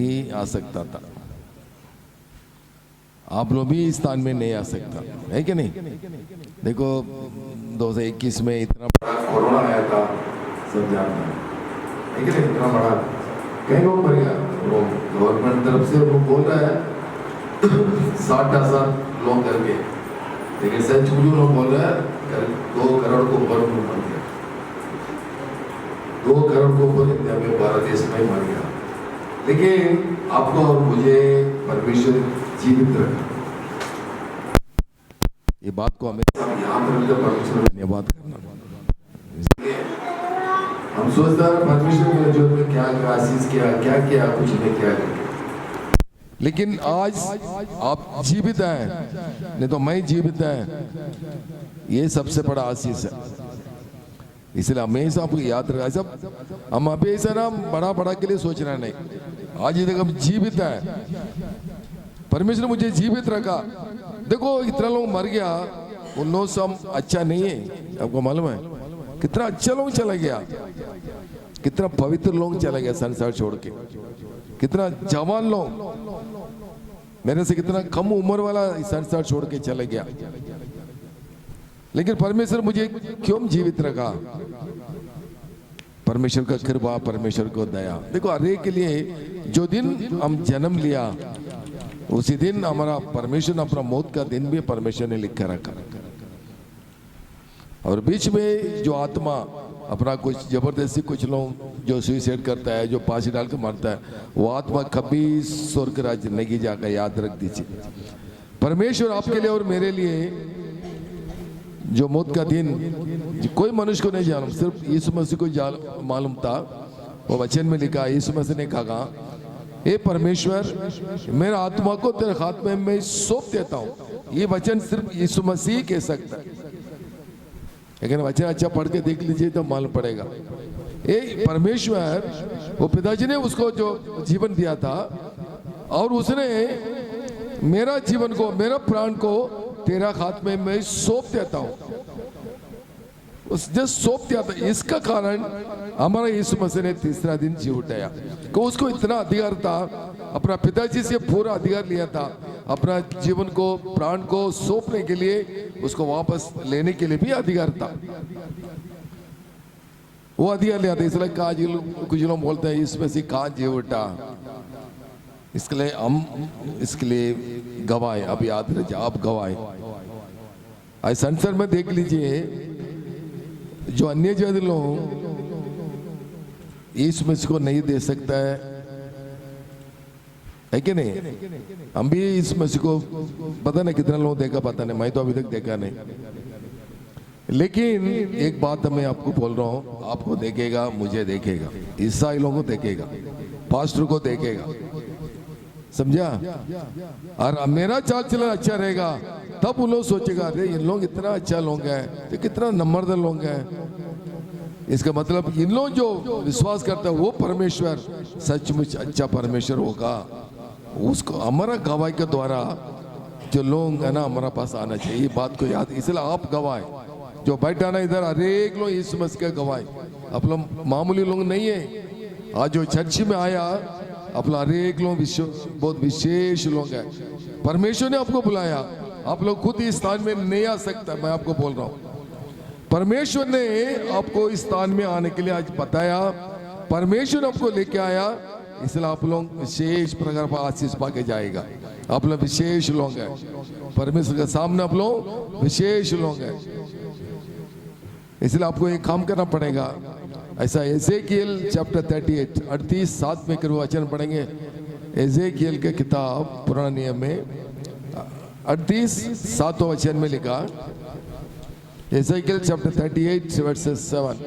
नहीं आ सकता था, आप लोग भी इस स्थान में नहीं आ सकता है कि नहीं। देखो 2021 में इतना बड़ा कोरोना आया था, सब जानते हैं है कि नहीं, इतना बड़ा कई लोग मर गया। वो गवर्नमेंट तरफ से वो बोल रहा है 60,000 लोग करके, लेकिन सच मुझे लोग बोल रहे हैं 2 करोड़ को ऊपर मर गया, 2 करोड़ को ऊपर इंडिया में, भारत देश में मर गया। लेकिन आपको और मुझे परमेश्वर जीवित रखा, ये बात को हमें याद रखकर परमेश्वर धन्यवाद करना। हम सोचते हैं परमेश्वर ने जो में क्या आशीष किया, क्या किया, कुछ नहीं किया, लेकिन आज आप जीवित हैं, नहीं तो मैं जीवित है, ये सबसे बड़ा आशीष है। इसलिए हमेशा आपको याद रखा, सब हम हमेशा ना बड़ा बड़ा के लिए सोचना नहीं, आज तक हम जीवित है, परमेश्वर ने मुझे जीवित रखा। देखो इतना लोग मर गया, उन लोग सब अच्छा नहीं है, आपको मालूम है कितना अच्छा लोग चला गया, कितना पवित्र लोग चला गया संसार छोड़ के, कितना जवान लोग मेरे से कितना कम उम्र वाला संसार छोड़ के चला गया, लेकिन परमेश्वर मुझे क्यों जीवित रखा, परमेश्वर का कृपा, परमेश्वर को दया। देखो हर एक के लिए जो दिन हम जन्म लिया उसी दिन हमारा परमेश्वर ने अपना मौत का दिन भी परमेश्वर ने लिख कर रखा, और बीच में जो आत्मा अपना कुछ जबरदस्ती, कुछ लोग जो सुसाइड करता है, जो फांसी डाल के मरता है, वो आत्मा कभी स्वर्ग राज्य नहीं जाकर, याद रख दीजिए। परमेश्वर आपके लिए और मेरे लिए जो मौत का दिन कोई मनुष्य को नहीं जाना, सिर्फ यीशु मसीह को मालूम था। वो वचन में लिखा, यीशु मसीह ने कहा, हे परमेश्वर मेरा आत्मा को तेरे हाथ में मैं सौंप देता हूँ। ये वचन सिर्फ यीशु मसीह कह सकता है, लेकिन वचन अच्छा पढ़ के देख लीजिए तो मालूम पड़ेगा। ये परमेश्वर, वो पिताजी ने उसको जो जीवन दिया था, और उसने मेरा जीवन को, मेरा प्राण को तेरा हाथ में मैं सौंप देता हूँ, उसने सौंप दिया था। इसका कारण हमारा यीशु मसीह ने तीसरा दिन जी उठाया, कि उसको इतना अधिकार था, अपना पिताजी से पूरा अधिकार लिया था, अपना जीवन को, प्राण को सौंपने के लिए, उसको वापस लेने के लिए भी अधिकार था, वो अधिकार लिया था। इसलिए कहा, कुछ लोग बोलते हैं यीशु मसीह कहाँ जी उठा, इसके लिए हम इसके लिए गवाए, अब याद रखिए आप गवाए। आज संसार में देख लीजिए, जो अन्य जाति लोग यीशु मसीह को नहीं दे सकता है कि नहीं, हम भी यीशु मसीह को पता नहीं कितना लोग देखा, पता नहीं, मैं तो अभी तक देखा नहीं। लेकिन एक बात मैं आपको बोल रहा हूँ, आपको देखेगा, मुझे देखेगा, ईसाई लोगों को देखेगा, पास्टर को देखेगा, समझा। और मेरा चाल चलन अच्छा रहेगा, तब वो लोग सोचेगा, अरे ये लोग इतना अच्छा लोग हैं, तो कितना नम्रदार लोग हैं। इसका मतलब इन लोग जो विश्वास करता है वो परमेश्वर सचमुच अच्छा परमेश्वर होगा, उसको हमारा गवाही के द्वारा जो लोग है ना हमारा पास आना चाहिए, ये बात को याद। इसलिए आप गवाए, जो बैठा ना इधर, हर एक लोग यीशु मसीह का गवाए, आप लोग मामूली लोग नहीं है। आज जो चर्च में आया, अपना हर एक लोग बहुत विशेष लोग हैं, परमेश्वर ने आपको बुलाया, आप लोग खुद इस स्थान में नहीं आ सकता, मैं आपको बोल रहा हूँ, परमेश्वर ने आपको इस स्थान में आने के लिए आज बताया, परमेश्वर आपको लेके आया, इसलिए आप लोग विशेष प्रकार का आशीष पाके जाएगा। आप लोग विशेष लोग हैं, परमेश्वर के सामने आप लोग विशेष लोग हैं, इसलिए आपको एक काम करना पड़ेगा। ऐसा एजेकियल चैप्टर 38 38:7 में कर वचन पढ़ेंगे, एजेकियल के किताब पुराना नियम में 38:7 वचन में लिखा, एजेकियल चैप्टर 38 वर्सेस 7।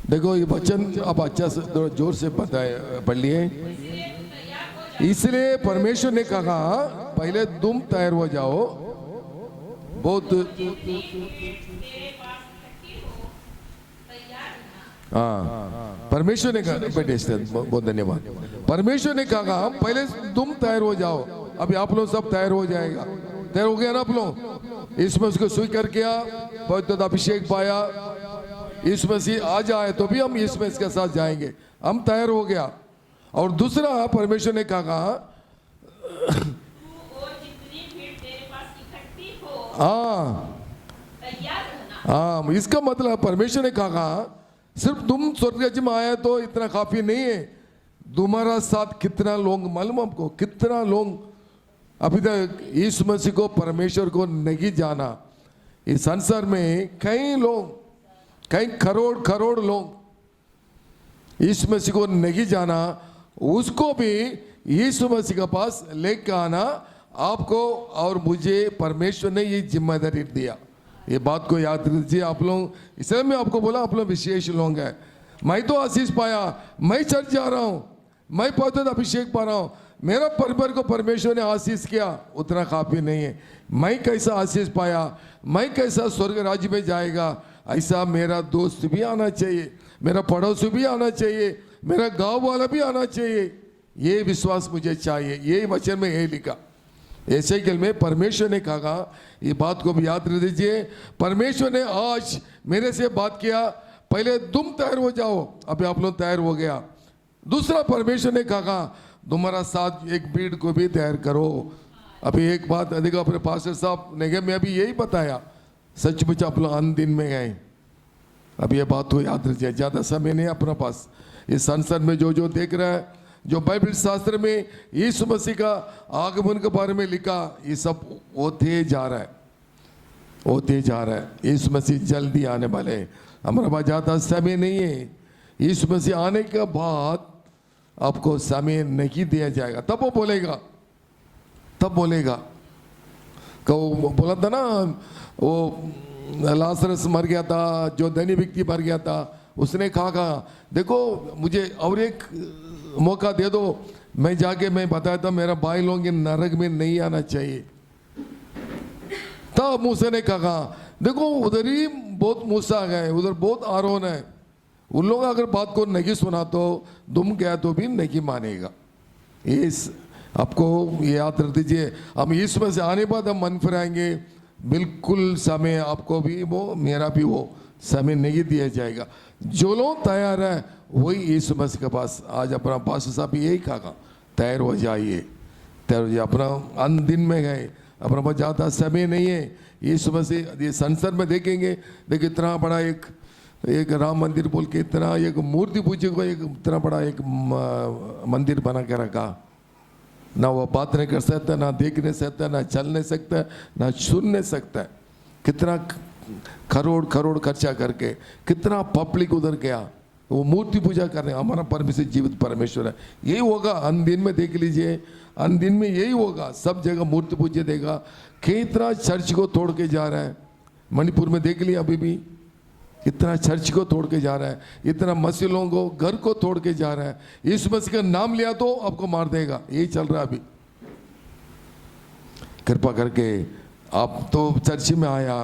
देखो ये वचन आप अच्छा से जोर से पढ़ लिए। इसलिए परमेश्वर ने कहा पहले तुम तैयार हो जाओ, बहुत हाँ परमेश्वर ने कहा, बहुत धन्यवाद। परमेश्वर ने कहा पहले तुम तैयार हो जाओ, अभी आप लोग सब तैयार हो जाएगा। तैयार हो गया ना आप लोग? इसमें उसको स्वीकार किया, पवित्र अभिषेक पाया, यीशु मसीह आ जाए तो भी हम यीशु मसीह के साथ जाएंगे। हम तैयार हो गया। और दूसरा परमेश्वर ने कहा हाँ हाँ, इसका मतलब परमेश्वर ने कहा सिर्फ तुम स्वर्ग राज्य में आए तो इतना काफी नहीं है, तुम्हारा साथ कितना लोग, मालूम आपको कितना लोग अभी तक यीशु मसीह को, परमेश्वर को नहीं जाना। इस संसार में कई लोग, कई करोड़ करोड़ लोग यीशु मसीह को नहीं जाना, उसको भी यीशु मसीह के पास लेकर आना आपको और मुझे परमेश्वर ने ये जिम्मेदारी दिया। ये बात को याद रखिए आप लोग। इसलिए मैं आपको बोला आप लोग विशेष लोग हैं। मैं तो आशीष पाया, मैं चर्च जा रहा हूँ, मैं पवित्र अभिषेक पा रहा हूँ, मेरा परिवार को परमेश्वर ने आशीष किया, उतना काफी नहीं है। मैं कैसा आशीष पाया, मैं कैसा स्वर्ग राज्य में जाएगा, ऐसा मेरा दोस्त भी आना चाहिए, मेरा पड़ोसी भी आना चाहिए, मेरा गांव वाला भी आना चाहिए। ये विश्वास मुझे चाहिए। ये वचन में यही लिखा। ऐसे कल में परमेश्वर ने कहा, ये बात को भी याद रख दीजिए। परमेश्वर ने आज मेरे से बात किया, पहले तुम तैयार हो जाओ, अभी आप लोग तैयार हो गया। दूसरा परमेश्वर ने कहा तुम्हारा साथ एक भीड़ को भी तैयार करो। अभी एक बात देखो, अपने पास्टर साहब ने मैं अभी यही बताया, सचमुच आप लोग अंत दिन में गए। अब ये बात को याद रखिए, ज़्यादा समय नहीं अपने पास। इस संसार में जो जो देख रहा है, जो बाइबल शास्त्र में यीशु मसीह का आगमन के बारे में लिखा, ये सब होते जा रहा है, होते जा रहा है। यीशु मसीह जल्दी आने वाले हैं, हमारे पास ज़्यादा समय नहीं है। यीशु मसीह आने के बाद आपको समय नहीं दिया जाएगा, तब वो बोलेगा, तब बोलेगा। वो बोला था ना, वो लाजरस मर गया था, जो धनी व्यक्ति मर गया था, उसने कहा देखो मुझे और एक मौका दे दो, मैं जाके मैं बताया था मेरा भाई लोग नरक में नहीं आना चाहिए। तब मूसा ने कहा देखो उधर ही बहुत मूसा गए, उधर बहुत आरोन है, उन लोग अगर बात को नहीं सुना तो तुम क्या तो भी नहीं मानेगा। इस आपको याद रख दीजिए। हम इसमें से आने बाद हम मन फिराएंगे, बिल्कुल समय आपको भी वो, मेरा भी वो समय नहीं दिया जाएगा। जो लोग तैयार है वही यीशु मसीह के पास। आज अपना पास्टर साहब यही कहा, तैयार हो जाइए, तैयार हो जाइए। अपना अंत दिन में गए, अपना पास ज़्यादा समय नहीं है। यीशु मसीह ये संसार में देखेंगे, देखिए इतना बड़ा एक राम मंदिर बोल के, इतना एक मूर्ति पूजे को एक इतना बड़ा एक मंदिर बना के रखा। ना वो बात नहीं कर सकता, ना देख नहीं सकता, ना चल नहीं सकता, ना सुन नहीं सकता। कितना करोड़ करोड़ खर्चा करके कितना पब्लिक उधर गया वो मूर्ति पूजा करने। हमारा परमेश्वर जीवित परमेश्वर है। यही होगा अंत दिन में, देख लीजिए अंत दिन में यही होगा। सब जगह मूर्ति पूजा देगा। कितना चर्च को तोड़ के जा रहा है, मणिपुर में देख लिया, अभी भी इतना चर्च को तोड़ के जा रहा है, इतना मसीह लोगों को घर को तोड़ के जा रहा है। इस मसीह का नाम लिया तो आपको मार देगा, यही चल रहा है अभी। कृपा करके आप तो चर्च में आया,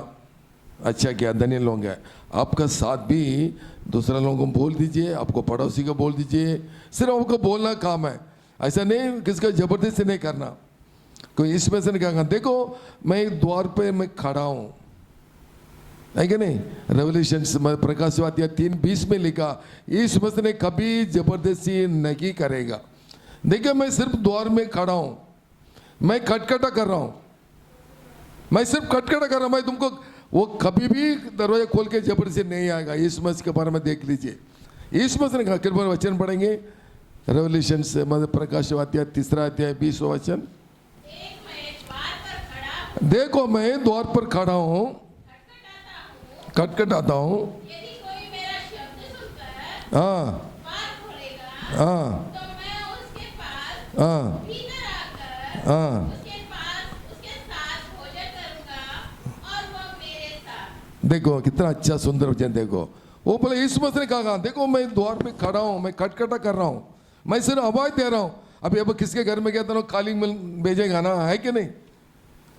अच्छा किया, धन्य लोग हैं। आपका साथ भी दूसरा लोगों को बोल दीजिए, आपको पड़ोसी को बोल दीजिए। सिर्फ आपको बोलना काम है, ऐसा नहीं किसका जबरदस्ती नहीं करना। कोई इसमें से नहीं कहा देखो मैं द्वार पे मैं खड़ा हूँ, है कि नहीं। रेवल्यूशन प्रकाश वाक्य 3:20 में लिखा, इस मसीह ने कभी जबरदस्ती नहीं करेगा। देखिए मैं सिर्फ द्वार में खड़ा हूँ, मैं खटखटा कर रहा हूँ, मैं सिर्फ खटखटा कर रहा हूँ। मैं तुमको वो कभी भी दरवाजा खोल के जबरदस्ती नहीं आएगा। इस मसीह के बारे में देख लीजिए। इस मसीह ने कहा, कृपया वचन पढ़ेंगे रेवल्यूशन से प्रकाश वाक्य 3 अध्याय 20 वचन। देखो मैं द्वार पर खड़ा हूँ, खटखटाता हूँ, हाँ हाँ हाँ हाँ। देखो कितना अच्छा सुंदर वचन। देखो वो बोले इस मसीह ने कहा देखो मैं द्वार पे खड़ा हूँ, मैं खटखटा कर रहा हूँ, मैं सिर्फ आवाज दे रहा हूँ। अभी अब किसके घर में गया तो कॉलिंग मिल भेजेगा ना, है कि नहीं।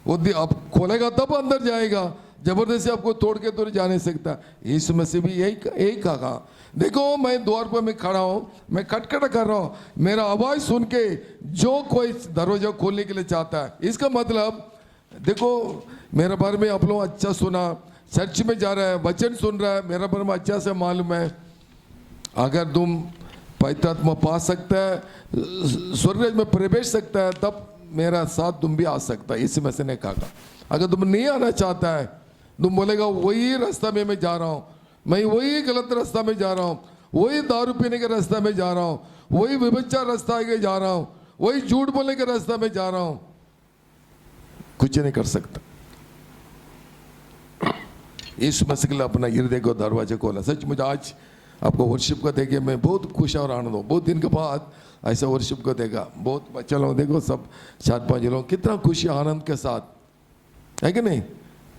वो अब खोलेगा तब अंदर जाएगा, जबरदस्ती आपको तोड़ के तो जा नहीं सकता। यीशु मसीह भी यही कहा, देखो मैं द्वार पर मैं खड़ा हूँ, मैं खटखट कर रहा हूँ, मेरा आवाज सुन के जो कोई दरवाजा खोलने के लिए चाहता है। इसका मतलब देखो मेरे बारे में आप लोग अच्छा सुना, चर्च में जा रहा है, वचन सुन रहा है, मेरे बारे में अच्छा से मालूम है। अगर तुम पवित्र आत्मा पा सकता है, स्वर्ग में प्रवेश सकता है, तब मेरा साथ तुम भी आ सकता है। इसी में से ने कहा अगर तुम नहीं आना चाहता है, तुम बोलेगा वही रास्ता में मैं जा रहा हूँ, मैं वही गलत रास्ता में जा रहा हूँ, वही दारू पीने के रास्ता में जा रहा हूँ, वही व्यभिचार रास्ता आगे जा रहा हूँ, वही झूठ बोलने के रास्ता में जा रहा हूँ, कुछ नहीं कर सकता। इस मसीह के लिए अपना हृदय को दरवाजे खोला। सच मुझे आज आपको वर्शिप को देखे मैं बहुत खुश और आनंद हूँ। बहुत दिन के बाद ऐसा वर्शिप को देखा, बहुत बच्चा लोग देखो सब 4-5 लोग कितना खुशी आनंद के साथ, है कि नहीं,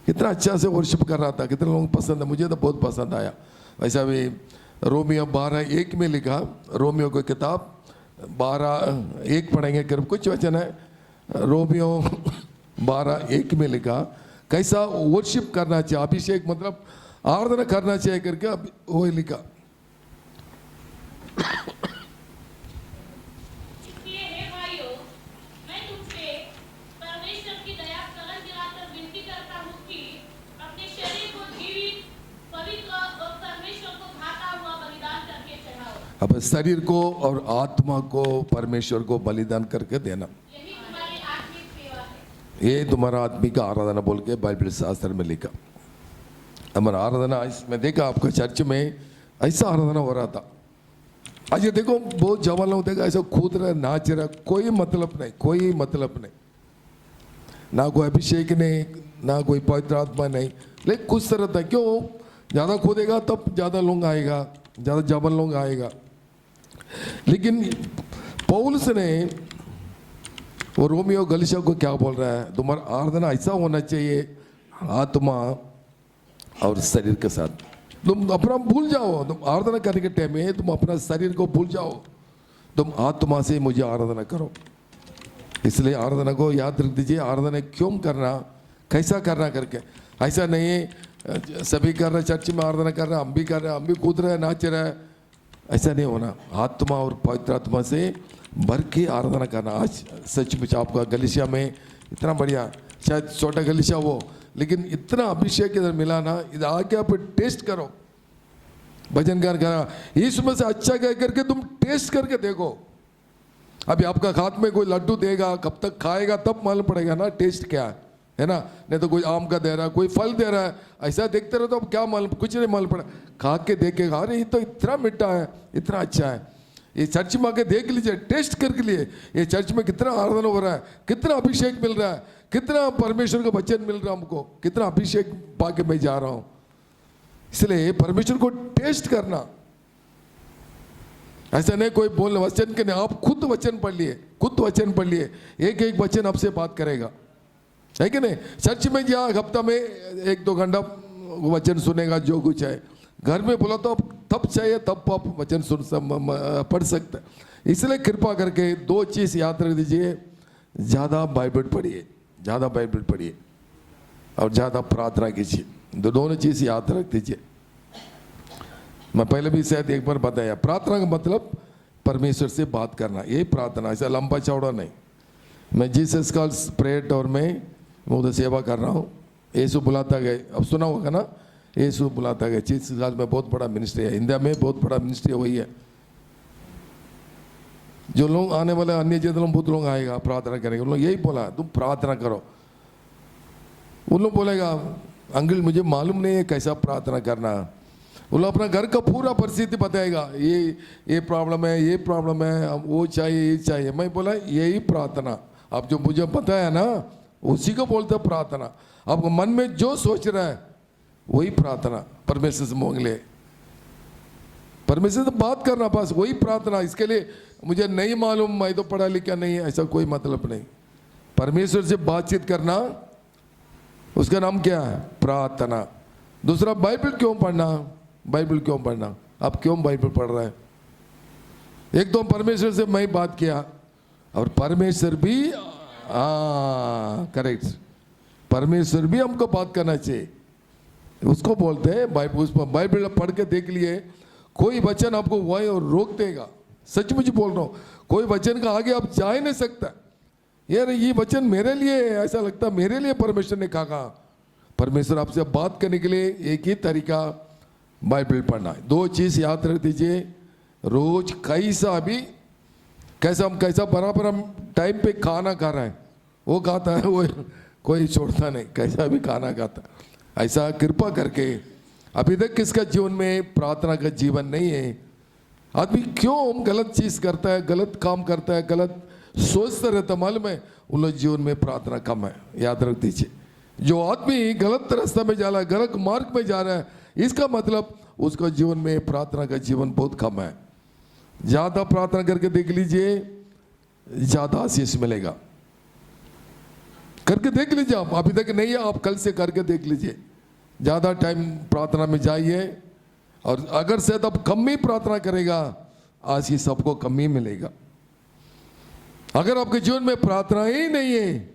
कितना अच्छा से वर्शिप कर रहा था, कितने लोगों को पसंद है, मुझे तो बहुत पसंद आया। वैसा भी रोमियो 12:1 में लिखा, रोमियो की किताब 12:1 पढ़ेंगे, कुछ वचन है, रोमियो 12:1 में लिखा कैसा वर्शिप करना चाहिए, अभिषेक मतलब आराधना करना चाहिए करके वो लिखा। अब शरीर को और आत्मा को परमेश्वर को बलिदान करके देना, ये तुम्हारा आत्मिक आराधना बोल के बाइबल शास्त्र में लिखा। हमारा आराधना मैं देखा आपका चर्च में ऐसा आराधना हो रहा था। आज ये देखो बहुत जवान लोग देखा ऐसा कूद रहा, नाच रहा, कोई मतलब नहीं, कोई मतलब नहीं, ना कोई अभिषेक नहीं, ना कोई पवित्र आत्मा नहीं, लेकिन कुछ तरह था। क्यों? ज़्यादा कूदेगा तब ज़्यादा लोग आएगा, ज़्यादा जवान लोग आएगा। लेकिन पौलुस ने वो रोमियो गलीशिया को क्या बोल रहा है, तुम्हारा आराधना ऐसा होना चाहिए आत्मा और शरीर के साथ। तुम अपना भूल जाओ, तुम आराधना करने के टाइम में तुम अपना शरीर को भूल जाओ, तुम आत्मा से मुझे आराधना करो। इसलिए आराधना को याद रख दीजिए, आराधना क्यों करना, कैसा करना करके। ऐसा नहीं है सभी कर रहे चर्च में आराधना कर रहे, हम भी कर रहे हैं, हम भी कूद रहे हैं, नाच रहे हैं, ऐसा नहीं होना। आत्मा और पवित्र आत्मा से भर के आराधना करना। आज सचमुच आपका गलीशिया में इतना बढ़िया, शायद छोटा गलीशिया हो, लेकिन इतना अभिषेक इधर मिला ना, इधर आके आप टेस्ट करो, भजन गान करा, इसमें से अच्छा कह करके तुम टेस्ट करके देखो। अभी आपका हाथ में कोई लड्डू देगा, कब तक खाएगा तब मालूम पड़ेगा ना टेस्ट क्या है ना। नहीं तो कोई आम का दे रहा है, कोई फल दे रहा है, ऐसा देखते रहो तो अब क्या मालूम, कुछ नहीं मालूम पड़ा। खा के देखेगा, अरे ये तो इतना मीठा है, इतना अच्छा है। ये चर्च में आके देख लीजिए, टेस्ट करके लिए ये चर्च में कितना आराधना हो रहा है, कितना अभिषेक मिल रहा है, कितना परमेश्वर का वचन मिल रहा है हमको, कितना अभिषेक पाके मैं जा रहा हूँ। इसलिए परमेश्वर को टेस्ट करना, ऐसा नहीं कोई बोलने वचन के नहीं, आप खुद वचन पढ़ लिए, खुद वचन पढ़ लिए, एक एक वचन आपसे बात करेगा, है कि नहीं। चर्च में जा हफ्ता में 1-2 घंटा वचन सुनेगा, जो कुछ है घर में बोला तो तब चाहिए तब आप वचन पढ़ सकते। इसलिए कृपा करके 2 चीज़ याद रख दीजिए, ज़्यादा बाइबल पढ़िए, ज़्यादा बाइबल पढ़िए और ज़्यादा प्रार्थना कीजिए। दोनों चीज़ याद रख दीजिए। मैं पहले भी शायद एक बार बताया, प्रार्थना का मतलब परमेश्वर से बात करना, यही प्रार्थना, ऐसा लंबा चौड़ा नहीं। मैं जीसस कॉल्स प्रेयर और मैं उधर सेवा कर रहा हूँ। यीशु बुलाता गए, अब सुना होगा ना, यीशु बुलाता गया। जीसस कॉल्स में बहुत बड़ा मिनिस्ट्री है, इंडिया में बहुत बड़ा मिनिस्ट्री वही है। जो लोग आने वाले अन्य जगह लोग बहुत लोग आएगा प्रार्थना करेंगे, उन लोग यही बोला तुम प्रार्थना करो। उन लोग बोलेगा अंकल मुझे मालूम नहीं है कैसा प्रार्थना करना। उन लोग अपना घर का पूरा परिस्थिति बताएगा, ये प्रॉब्लम है, ये प्रॉब्लम है, वो चाहिए, ये चाहिए। मैं बोला यही प्रार्थना, आप जो मुझे बताया ना उसी को बोलते प्रार्थना। आपको मन में जो सोच रहा है वही प्रार्थना, परमेश्वर से मांग ले, परमेश्वर से बात करना, बस वही प्रार्थना। इसके लिए मुझे नहीं मालूम, मैं तो पढ़ा लिखा नहीं है, ऐसा कोई मतलब नहीं। परमेश्वर से बातचीत करना, उसका नाम क्या है? प्रार्थना। दूसरा बाइबल क्यों पढ़ना, बाइबल क्यों पढ़ना, आप क्यों बाइबल पढ़ रहे हैं? एक तो परमेश्वर से मैं बात किया और परमेश्वर भी करेक्ट, परमेश्वर भी हमको बात करना चाहिए। उसको बोलते हैं बाइबल। बाइबल पढ़ के देख लिए, कोई वचन आपको वही और रोक देगा। सचमुच बोल रहा हूँ, कोई वचन का आगे आप जा ही नहीं सकता। यार ये वचन मेरे लिए है, ऐसा लगता है मेरे लिए परमेश्वर ने कहा। परमेश्वर आपसे बात करने के लिए एक ही तरीका बाइबल पढ़ना है। दो चीज याद रख दीजिए, रोज कैसा बराबर हम टाइम पे खाना खा रहा है, वो खाता है, वो कोई छोड़ता नहीं, कैसा भी खाना खाता। ऐसा कृपा करके, अभी तक किसका जीवन में प्रार्थना का जीवन नहीं है? आदमी क्यों गलत चीज करता है, गलत काम करता है, गलत सोचता रहता, मालूम है उन लोग जीवन में प्रार्थना कम है। याद रख दीजिए, जो आदमी गलत रास्ता में जा रहा है, गलत मार्ग में जा रहा है, इसका मतलब उसका जीवन में प्रार्थना का जीवन बहुत कम है। ज्यादा प्रार्थना करके देख लीजिए, ज्यादा आशीष मिलेगा। करके देख लीजिए, आप अभी तक नहीं है, आप कल से करके देख लीजिए। ज्यादा टाइम प्रार्थना में जाइए, और अगर शायद आप कम ही प्रार्थना करेगा, आशीष सबको कम ही मिलेगा। अगर आपके जीवन में प्रार्थना ही नहीं है,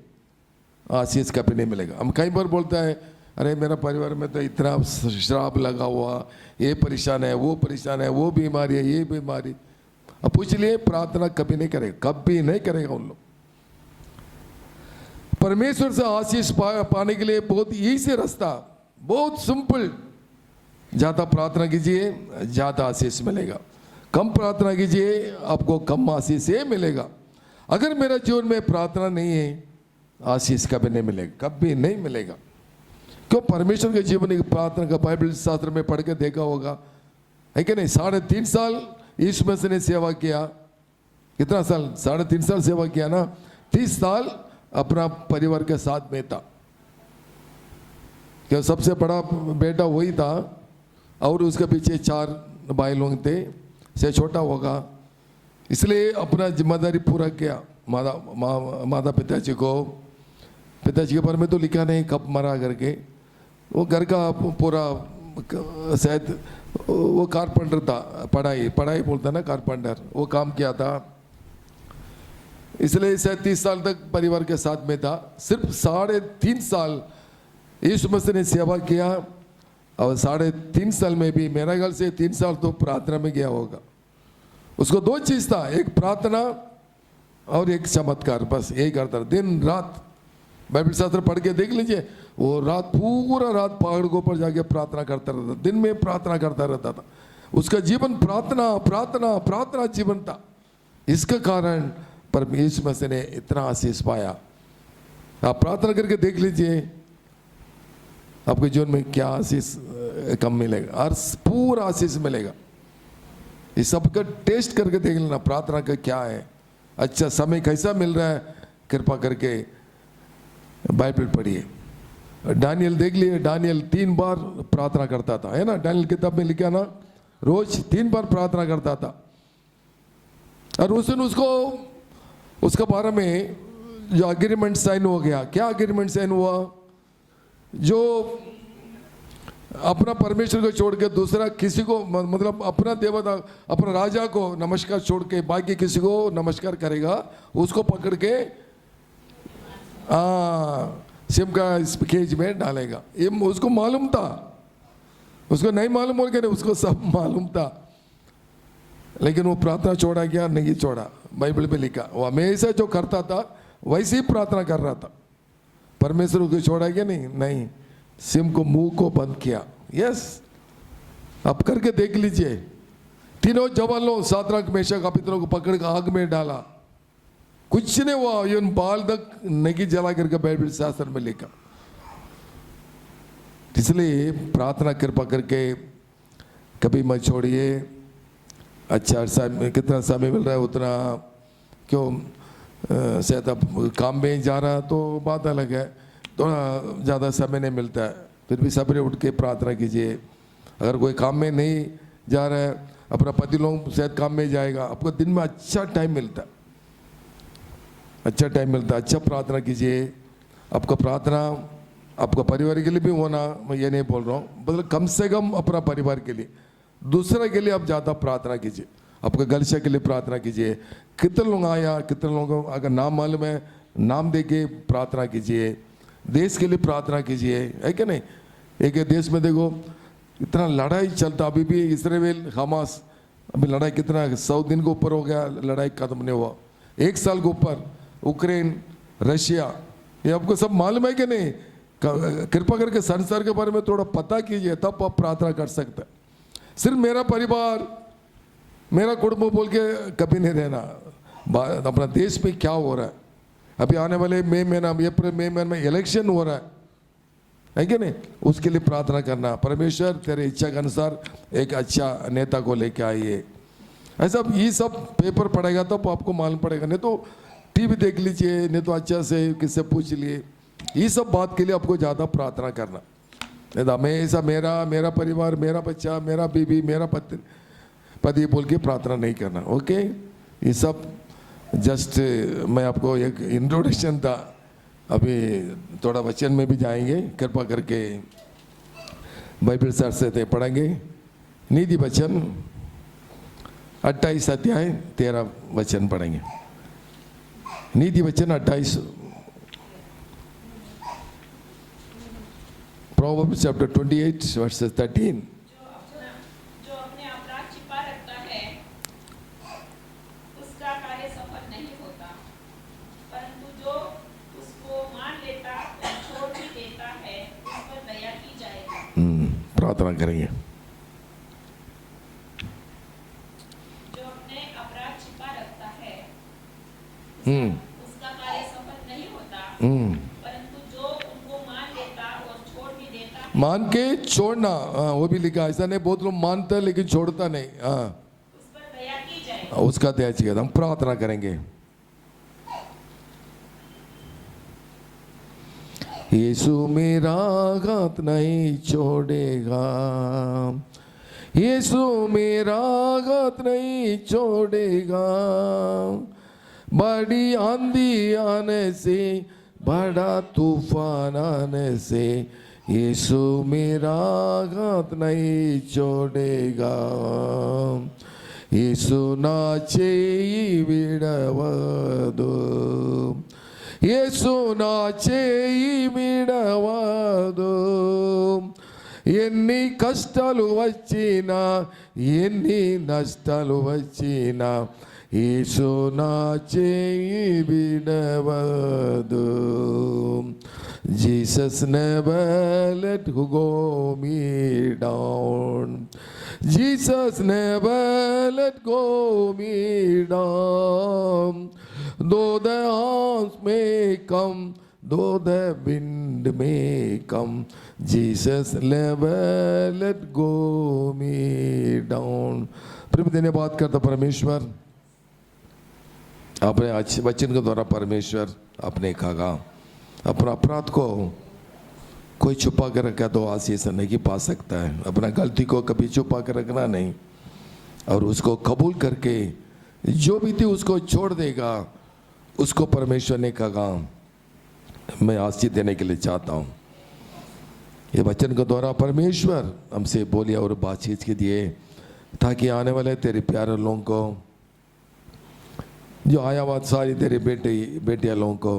आशीष कभी नहीं मिलेगा। हम कई बार बोलता है, अरे मेरा परिवार में तो इतना श्राप लगा हुआ, ये परेशान है, वो परेशान है, वो बीमारी है, ये बीमारी। अब पूछ लिए, प्रार्थना कभी नहीं करेगा, कभी नहीं करेगा उन लोग। परमेश्वर से आशीष पाने के लिए बहुत इजी रास्ता, बहुत सिंपल। ज्यादा प्रार्थना कीजिए, ज्यादा आशीष मिलेगा। कम प्रार्थना कीजिए, आपको कम आशीष ही मिलेगा। अगर मेरा जीवन में प्रार्थना नहीं है, आशीष कभी नहीं मिलेगा, कभी नहीं मिलेगा। क्यों? परमेश्वर के जीवन की प्रार्थना का बाइबल शास्त्र में पढ़ के देखा होगा, है कि नहीं? 3.5 साल यीशु मसीह ने सेवा किया। कितना साल? 3.5 साल सेवा किया ना। 30 साल अपना परिवार के साथ में था। क्या सबसे बड़ा बेटा वही था, और उसके पीछे 4 भाई लोग थे, से छोटा होगा। इसलिए अपना जिम्मेदारी पूरा किया। माता पिताजी के बारे में तो लिखा नहीं कब मरा करके। वो घर का पूरा, शायद वो कारपेंटर था, पढ़ाई बोलता ना, कारपेंटर, वो काम किया था। इसलिए 37 साल तक परिवार के साथ में था। सिर्फ 3.5 साल यीशु मसीह ने सेवा किया, और 3.5 साल में भी मेरा ख्याल से 3 साल तो प्रार्थना में गया होगा। उसको 2 चीज था, एक प्रार्थना और एक चमत्कार, बस यही करता था दिन रात। बाइबल शास्त्र पढ़ के देख लीजिए, वो पूरा रात पहाड़ के ऊपर जाके प्रार्थना करता रहता, दिन में प्रार्थना करता रहता था। उसका जीवन प्रार्थना प्रार्थना प्रार्थना जीवन था। इसका कारण परमेश्वर मसीह ने इतना आशीष पाया। आप प्रार्थना करके देख लीजिए, आपके जीवन में क्या आशीष कम मिलेगा, और पूरा आशीष मिलेगा। इस सबका टेस्ट करके देख लेना, प्रार्थना का क्या है, अच्छा समय कैसा मिल रहा है। कृपा करके बाइबल पढ़िए। दानियल देख लिए, दानियल 3 बार प्रार्थना करता था, है ना? दानियल किताब में लिखा ना, रोज 3 बार प्रार्थना करता था। और उस दिन उसका बारे में जो अग्रीमेंट साइन हो गया। क्या अग्रीमेंट साइन हुआ? जो अपना परमेश्वर को छोड़ के दूसरा किसी को, मतलब अपना देवता, अपना राजा को नमस्कार छोड़ के बाकी किसी को नमस्कार करेगा, उसको पकड़ के सिम का केज में डालेगा। ये उसको मालूम था, उसको नहीं मालूम हो गया, उसको सब मालूम था। लेकिन वो प्रार्थना छोड़ा क्या? नहीं छोड़ा। बाइबल में लिखा, वो हमेशा जो करता था वैसे ही प्रार्थना कर रहा था। परमेश्वर को छोड़ा क्या? नहीं। सिम को, मुंह को बंद किया। यस, अब करके देख लीजिए। 3 जवानों, सादराक मेशक अबेदनगो को पकड़ कर आग में डाला, कुछ नहीं हुआ। ये बाल तक नहीं जला करके बाइबल शास्त्र में लिखा। इसलिए प्रार्थना कृपा करके कभी मत छोड़िए। अच्छा कितना समय मिल रहा है उतना क्यों, शायद अब काम में जा रहा तो बात अलग है, थोड़ा ज़्यादा समय नहीं मिलता है, फिर भी सवेरे उठ के प्रार्थना कीजिए। अगर कोई काम में नहीं जा रहा है, अपना पति लोग शायद काम में जाएगा, आपको दिन में अच्छा टाइम मिलता है, अच्छा प्रार्थना कीजिए। आपका प्रार्थना आपका परिवार के लिए भी होना, मैं ये नहीं बोल रहा हूँ, मतलब कम से कम अपना परिवार के लिए, दूसरे के लिए आप ज़्यादा प्रार्थना कीजिए। आपके गलशा के लिए प्रार्थना कीजिए। कितने लोग आया, कितने लोगों को अगर नाम मालूम है, नाम दे के प्रार्थना कीजिए। देश के लिए प्रार्थना कीजिए, है कि नहीं? एक एक देश में देखो इतना लड़ाई चलता, अभी भी इस्राएल हमास, अभी लड़ाई कितना 100 दिन के ऊपर हो गया, लड़ाई खत्म नहीं हुआ, 1 साल के ऊपर। उक्रेन, रशिया, ये आपको सब मालूम है कि नहीं? कृपा करके संसार के बारे में थोड़ा पता कीजिए, तब आप प्रार्थना कर सकते हैं। सिर्फ मेरा परिवार, मेरा कुटुंब बोल के कभी नहीं रहना। अपना देश में क्या हो रहा है, अभी आने वाले मई महीना, अप्रैल मई महीने में इलेक्शन हो रहा है कि नहीं? उसके लिए प्रार्थना करना, परमेश्वर तेरे इच्छा के अनुसार एक अच्छा नेता को लेके आइए। ऐसा ये सब पेपर पढ़ेगा तो आपको मालूम पड़ेगा, नहीं तो टीवी देख लीजिए, नहीं तो अच्छा से किससे पूछ लिए। ये सब बात के लिए आपको ज़्यादा प्रार्थना करना, नहीं तो हमेशा मेरा परिवार, मेरा बच्चा, मेरा बीवी, मेरा पति बोल के प्रार्थना नहीं करना। ओके, ये सब जस्ट मैं आपको एक इंट्रोडक्शन था। अभी थोड़ा वचन में भी जाएंगे, कृपा करके बाइबल सर से पढ़ेंगे। नीति वचन 28 अध्याय 13 वचन पढ़ेंगे। नीति वचन 28, Proverbs chapter 28 verses 13। जो अपने अपराध छिपा रखता है उसका कार्य सफल नहीं होता, परंतु जो उसको मान लेता और छोड़ भी देता है उस पर दया की जाएगी। प्रार्थना करेंगे। जो अपने अपराध छिपा रखता है उसका कार्य सफल नहीं होता, परंतु जो उनको मान लेता और छोड़ भी देता है। मान के छोड़ना, वो भी लिखा। ऐसा नहीं बहुत लोग मानता है लेकिन छोड़ता नहीं। उस पर दया की जाएगी। उसका दया चाहिए। हम प्रार्थना करेंगे। यीशु मेरा घात नहीं छोड़ेगा, यीशु मेरा घात नहीं छोड़ेगा। बड़ी आंधी आने से, बड़ा तूफान आने से, यीशु मेरा घात नहीं छोड़ेगा। यीशु ना చేయి విడవదు, యేసు నా చేయి విడవదు। ఎన్ని కష్టాలు వచ్చినా, ఎన్ని నష్టాలు వచ్చినా, యేసు నా చేయి విడవదు। Jesus never let go me down, Jesus never let go me down. Though the arms may come, though the wind may come, Jesus never let go me down. प्रेम देने बात करता परमेश्वर, अपने अच्छे वचन के द्वारा परमेश्वर अपने कहा अपना अपराध को कोई छुपा कर रखा तो आशीष नहीं पा सकता है। अपना गलती को कभी छुपा कर रखना नहीं, और उसको कबूल करके जो भी थी उसको छोड़ देगा। उसको परमेश्वर ने कहा मैं आशीष देने के लिए चाहता हूँ। ये वचन के द्वारा परमेश्वर हमसे बोलिए और बातचीत के दिए, ताकि आने वाले तेरे प्यारे लोगों को, जो आया हुआ सारी तेरे बेटियां लोगों को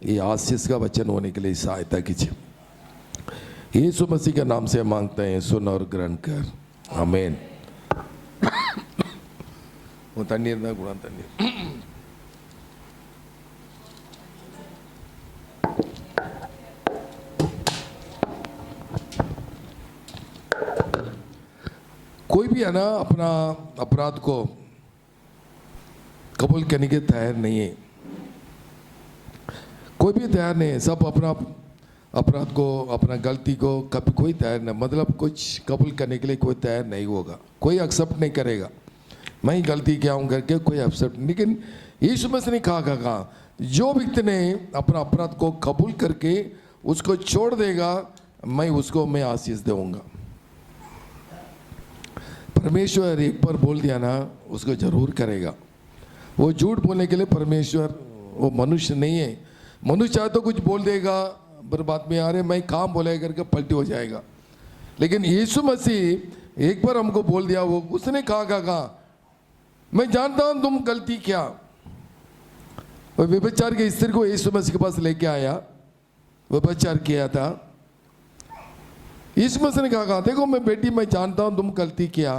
ये आशीष का वचन होने के लिए सहायता कीजिए। यीशु मसीह के नाम से मांगते हैं, सुन और ग्रहण कर, आमीन। वो तन्नीर ना गुणा तन्नीर। कोई भी है ना अपना अपराध को कबूल करने के तैयार नहीं है, कोई भी तैयार नहीं है। सब अपना अपराध को, अपना गलती को कभी कोई तैयार नहीं, मतलब कुछ कबूल करने के लिए कोई तैयार नहीं होगा, कोई एक्सेप्ट नहीं करेगा। मैं ही गलती किया हूँ करके कोई एक्सेप्ट। लेकिन यीशु मसीह ने कहा जो व्यक्ति ने अपना अपराध को कबूल करके उसको छोड़ देगा, मैं आशीष दूंगा। परमेश्वर एक बार बोल दिया ना, उसको जरूर करेगा। वो झूठ बोलने के लिए परमेश्वर वो मनुष्य नहीं है। मनुष्य चाहे तो कुछ बोल देगा, पर बाद में अरे मैं काम बोलेगा करके पलटी हो जाएगा। लेकिन यीशु मसीह एक बार हमको बोल दिया, वो उसने कहा मैं जानता हूं तुम गलती क्या। वो व्यभिचार के स्त्री को यीशु मसीह के पास लेके आया, व्यभिचार किया था, यीशु मसीह ने कहा देखो मैं बेटी मैं जानता हूं तुम गलती किया,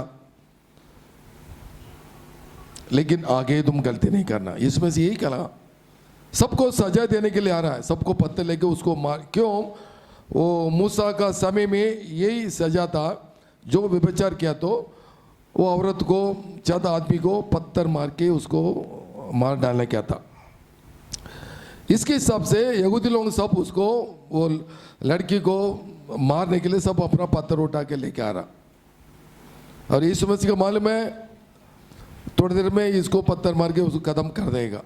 लेकिन आगे तुम गलती नहीं करना। यीशु मसीह यही कहा, सबको सजा देने के लिए आ रहा है, सबको पत्थर लेके उसको मार। क्यों? वो मूसा का समय में यही सजा था, जो व्यभिचार किया तो वो औरत को, ज्यादा आदमी को पत्थर मार के उसको मार डालने क्या था। इसके हिसाब से यहूदी लोग सब उसको, वो लड़की को मारने के लिए सब अपना पत्थर उठा के लेके आ रहा। और यीशु मसीह का मालूम है थोड़ी देर में इसको पत्थर मार के उसको खत्म कर देगा,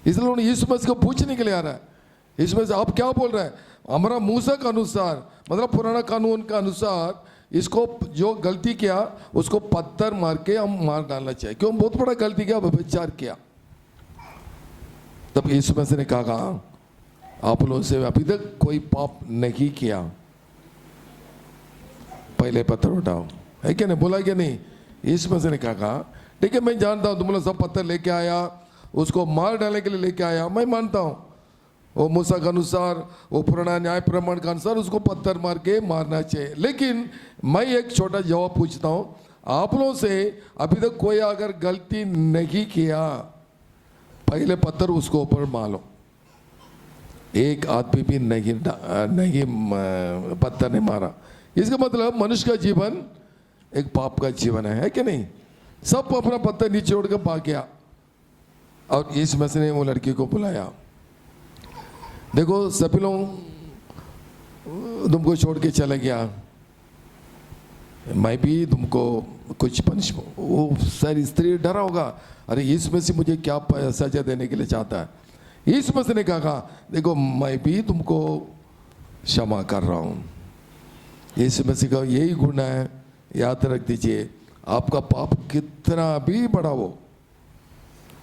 इसलिए उन्होंने यीशु मसीह को पूछने के लिए आ रहा है। यीशु मसीह आप क्या बोल रहे हैं? हमारा मूसा का अनुसार, मतलब पुराना कानून का अनुसार, इसको जो गलती किया उसको पत्थर मार के हम मार डालना चाहिए। क्यों? बहुत बड़ा गलती किया, व्यभिचार किया। तब यीशु मसीह ने कहा आप लोगों से अभी तक कोई पाप नहीं किया, पहले पत्थर उठाओ। है क्या नहीं? बोला क्या नहीं? यीशु मसीह ने कहा ठीक है मैं जानता हूं तुम लोग सब पत्थर लेके आया, उसको मार डालने के लिए लेके आया, मैं मानता हूं वो मूसा के अनुसार, वो पुराना न्याय प्रमाण के अनुसार उसको पत्थर मार के मारना चाहिए। लेकिन मैं एक छोटा जवाब पूछता हूं आप लोगों से, अभी तक कोई अगर गलती नहीं किया पहले पत्थर उसको ऊपर मारो। एक आदमी भी नहीं पत्थर ने मारा। इसका मतलब मनुष्य का जीवन एक पाप का जीवन है कि नहीं? सब अपना पत्थर नीचे उड़ कर भाग गया। और इस मसीह ने वो लड़की को बुलाया, देखो सभी लोग तुमको छोड़ के चले गया, मैं भी तुमको कुछ पनिश। वो सारी स्त्री डरा होगा, अरे यीशु मसीह मुझे क्या सजा देने के लिए चाहता है। यीशु मसीह ने कहा देखो मैं भी तुमको क्षमा कर रहा हूँ। यीशु मसीह का यही गुण है, याद रख दीजिए। आपका पाप कितना भी बड़ा हो,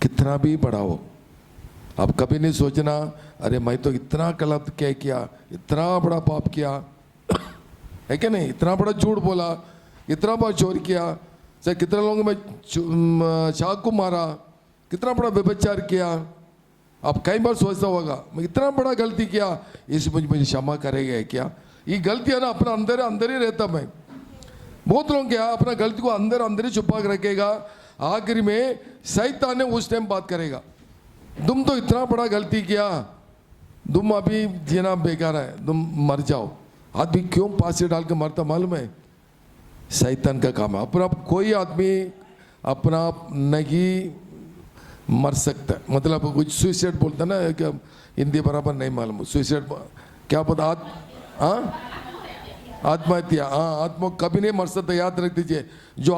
कितना भी बड़ा हो, आप कभी नहीं सोचना अरे मैं तो इतना गलत क्या किया, इतना बड़ा पाप किया है क्या नहीं? इतना बड़ा झूठ बोला, इतना बड़ा चोरी किया, चाहे कितने लोगों में चाकू मारा, कितना बड़ा व्यभिचार किया। आप कई बार सोचता होगा मैं इतना बड़ा गलती किया, इस मुझे क्षमा करेगा क्या? ये गलती है ना अपना अंदर अंदर ही रहता। मैं बहुत लोग क्या अपना गलती को अंदर अंदर ही छुपा के रखेगा, आखिर में शैतान ने उस टाइम बात करेगा तुम तो इतना बड़ा गलती किया, तुम अभी जीना बेकार है, तुम मर जाओ। आदमी क्यों फांसी डाल के मरता मालूम है? शैतान का काम है। अपना कोई आदमी अपना नहीं मर सकता, मतलब कुछ सुसाइड बोलता ना, क्या हिंदी बराबर नहीं मालूम, सुसाइड क्या पता, आत्महत्या। हाँ, आत्मा कभी नहीं मर सकता, याद रख दीजिए। जो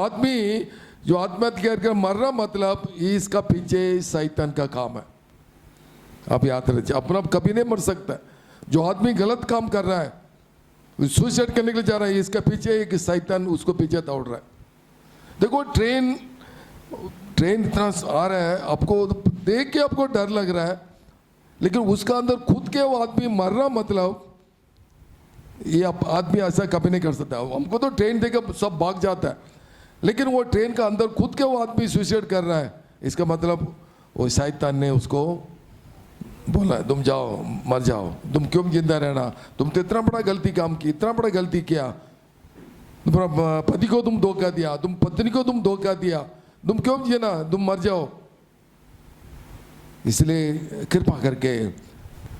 आत्महत्या करके मर रहा, मतलब इसका पीछे शैतान का काम है। आप याद रखिए, अपना कभी नहीं मर सकता। जो आदमी गलत काम कर रहा है, सुसाइड करने के लिए जा रहा है, इसका पीछे एक शैतान उसको पीछे दौड़ रहा है। देखो ट्रेन इतना आ रहा है, आपको देख के आपको डर लग रहा है, लेकिन उसका अंदर खुद के वो आदमी मर रहा, मतलब ये आदमी ऐसा कभी नहीं कर सकता। हमको तो ट्रेन देकर सब भाग जाता है, लेकिन वो ट्रेन का अंदर खुद के वो आदमी सुसाइड कर रहा है, इसका मतलब वो शैतान ने उसको बोला तुम जाओ मर जाओ, तुम क्यों जिंदा रहना, तुम तो इतना बड़ा गलती काम की, इतना बड़ा गलती किया, तुम्हारा पति को तुम धोखा दिया, तुम पत्नी को तुम धोखा दिया, तुम क्यों जीना, तुम मर जाओ। इसलिए कृपा करके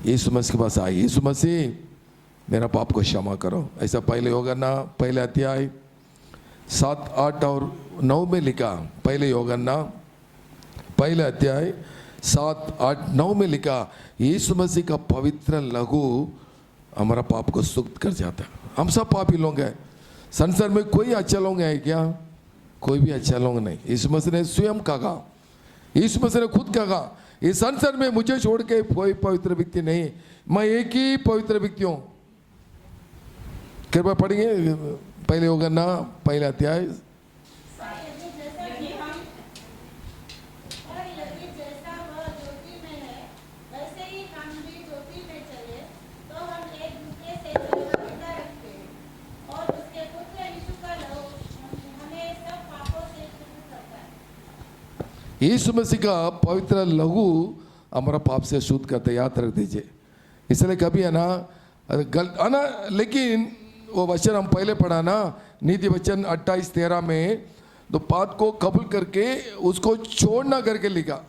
यीशु मसीह के पास आए, यीशु मसीह मेरा पाप को क्षमा करो। ऐसा पहले होगा ना, पहले अध्याय 7, 8 और 9 में लिखा, पहले होगा ना पहले अध्याय 7, 8, 9 में लिखा यीशु मसीह का पवित्र लहू हमारा पाप को शुद्ध कर जाता है। हम सब पापी लोग हैं, संसार में कोई अच्छा लोग है क्या? कोई भी अच्छा लोग नहीं। यीशु मसीह ने स्वयं कहा, यीशु मसीह ने खुद कहा इस संसार में मुझे छोड़ के कोई पवित्र व्यक्ति नहीं, मैं एक ही पवित्र व्यक्ति हूं। कृपया पढ़ेंगे पहले होगा ना पहले अध्याय। यीशु मसीह का पवित्र लहू हमारा पाप से शुद्ध करते, याद रख दीजिए। इसलिए कभी है ना लेकिन वो वचन हम पहले पढ़ा ना, नीति वचन 28:13 में, तो बात को कबूल करके उसको छोड़ना करके लिखा।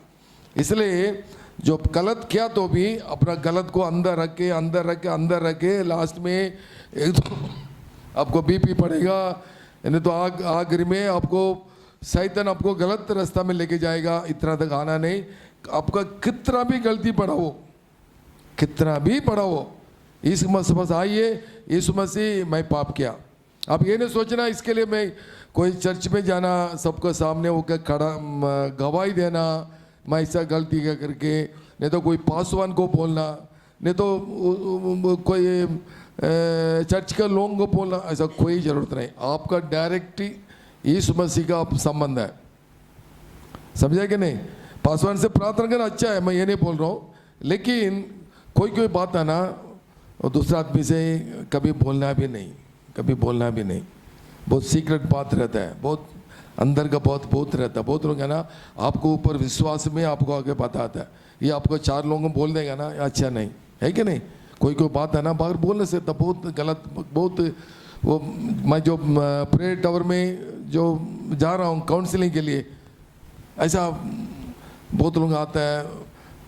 इसलिए जो गलत किया तो भी अपना गलत को अंदर रख के लास्ट में एक तो आपको बीपी पड़ेगा, नहीं तो आखिर में आपको शैतान आपको गलत रास्ता में लेके जाएगा। इतना तक आना नहीं, आपका कितना भी गलती पड़ा हो, कितना भी पड़ा हो, इस बस आइए, यीशु मसीह मैं पाप किया। आप ये नहीं सोचना इसके लिए मैं कोई चर्च में जाना, सबको सामने होकर खड़ा गवाही देना मैं ऐसा गलती क्या करके, नहीं तो कोई पासवान को बोलना, नहीं तो कोई चर्च के लोगों को बोलना, ऐसा कोई ज़रूरत नहीं। आपका डायरेक्ट यीशु मसीह का संबंध है, समझा कि नहीं। पासवान से प्रार्थना करना अच्छा है, मैं ये नहीं बोल रहा हूँ, लेकिन कोई बात है ना, और दूसरा आदमी से कभी बोलना भी नहीं, कभी बोलना भी नहीं। बहुत सीक्रेट बात रहता है, बहुत अंदर का बहुत रहता है। बहुत लोग है ना आपको ऊपर विश्वास में आपको आगे बताता है, ये आपको 4 लोगों को बोल देगा ना, अच्छा नहीं है कि नहीं। कोई बात है ना बाहर बोलने से तब बहुत गलत, बहुत वो मैं जो प्रेयर टावर में जो जा रहा हूँ काउंसलिंग के लिए, ऐसा बहुत लोग आता है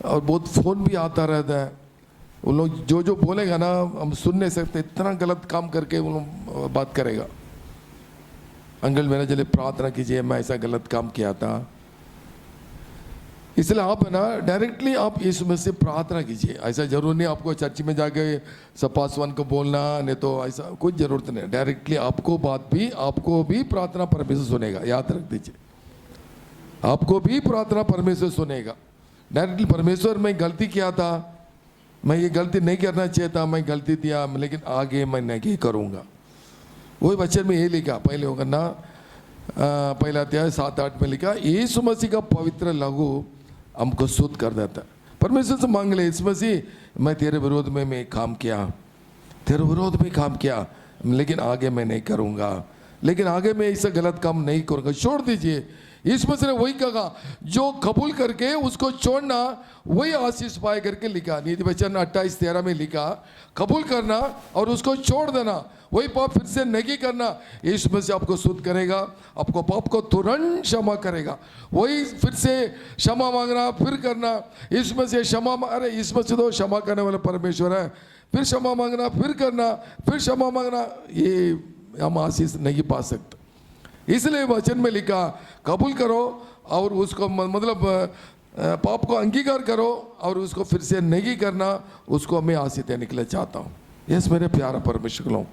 और बहुत फ़ोन भी आता रहता है। उन लोग जो बोलेगा ना हम सुन नहीं सकते, इतना गलत काम करके उन लोग बात करेगा। अंकल मेरे चले प्रार्थना कीजिए, मैं ऐसा गलत काम किया था। इसलिए आप है ना डायरेक्टली आप यीशु मसीह से प्रार्थना कीजिए। ऐसा जरूर नहीं आपको चर्च में जाके सब पासवान को बोलना, नहीं तो ऐसा कुछ जरूरत नहीं। डायरेक्टली आपको भी प्रार्थना परमेश्वर सुनेगा, याद रख दीजिए, आपको भी प्रार्थना परमेश्वर सुनेगा। डायरेक्टली परमेश्वर मैं गलती किया था, मैं ये गलती नहीं करना चाहिए था, मैं गलती किया, लेकिन आगे मैं नहीं करूँगा। वही वचन में ये लिखा, पहले होगा ना पहला अध्याय 7-8 में लिखा, यीशु मसीह का पवित्र लहू हमको शुद्ध कर देता है। परमेश्वर से मांग ले, यीशु मसीह मैं तेरे विरोध में मैं काम किया, तेरे विरोध में काम किया, लेकिन आगे मैं नहीं करूँगा, लेकिन आगे मैं ऐसा गलत काम नहीं करूँगा, छोड़ दीजिए। यीशु मसीह ने वही कहा, जो कबूल करके उसको छोड़ना वही आशीष पाए करके लिखा। नीति वचन 28:13 में लिखा, कबूल करना और उसको छोड़ देना, वही पाप फिर से नहीं करना। यीशु मसीह आपको शुद्ध करेगा, आपको पाप को तुरंत क्षमा करेगा। वही फिर से क्षमा मांगना फिर करना, यीशु मसीह अरे यीशु मसीह तो क्षमा करने वाला परमेश्वर है, फिर क्षमा मांगना फिर करना, फिर क्षमा मांगना, ये हम आशीष नहीं पा सकते। इसलिए वचन में लिखा, कबूल करो और उसको मतलब पाप को अंगीकार करो और उसको फिर से नहीं करना, उसको मैं आशीष देने के लिए चाहता हूँ। यस मेरे प्यारा परमेश्वर लोग,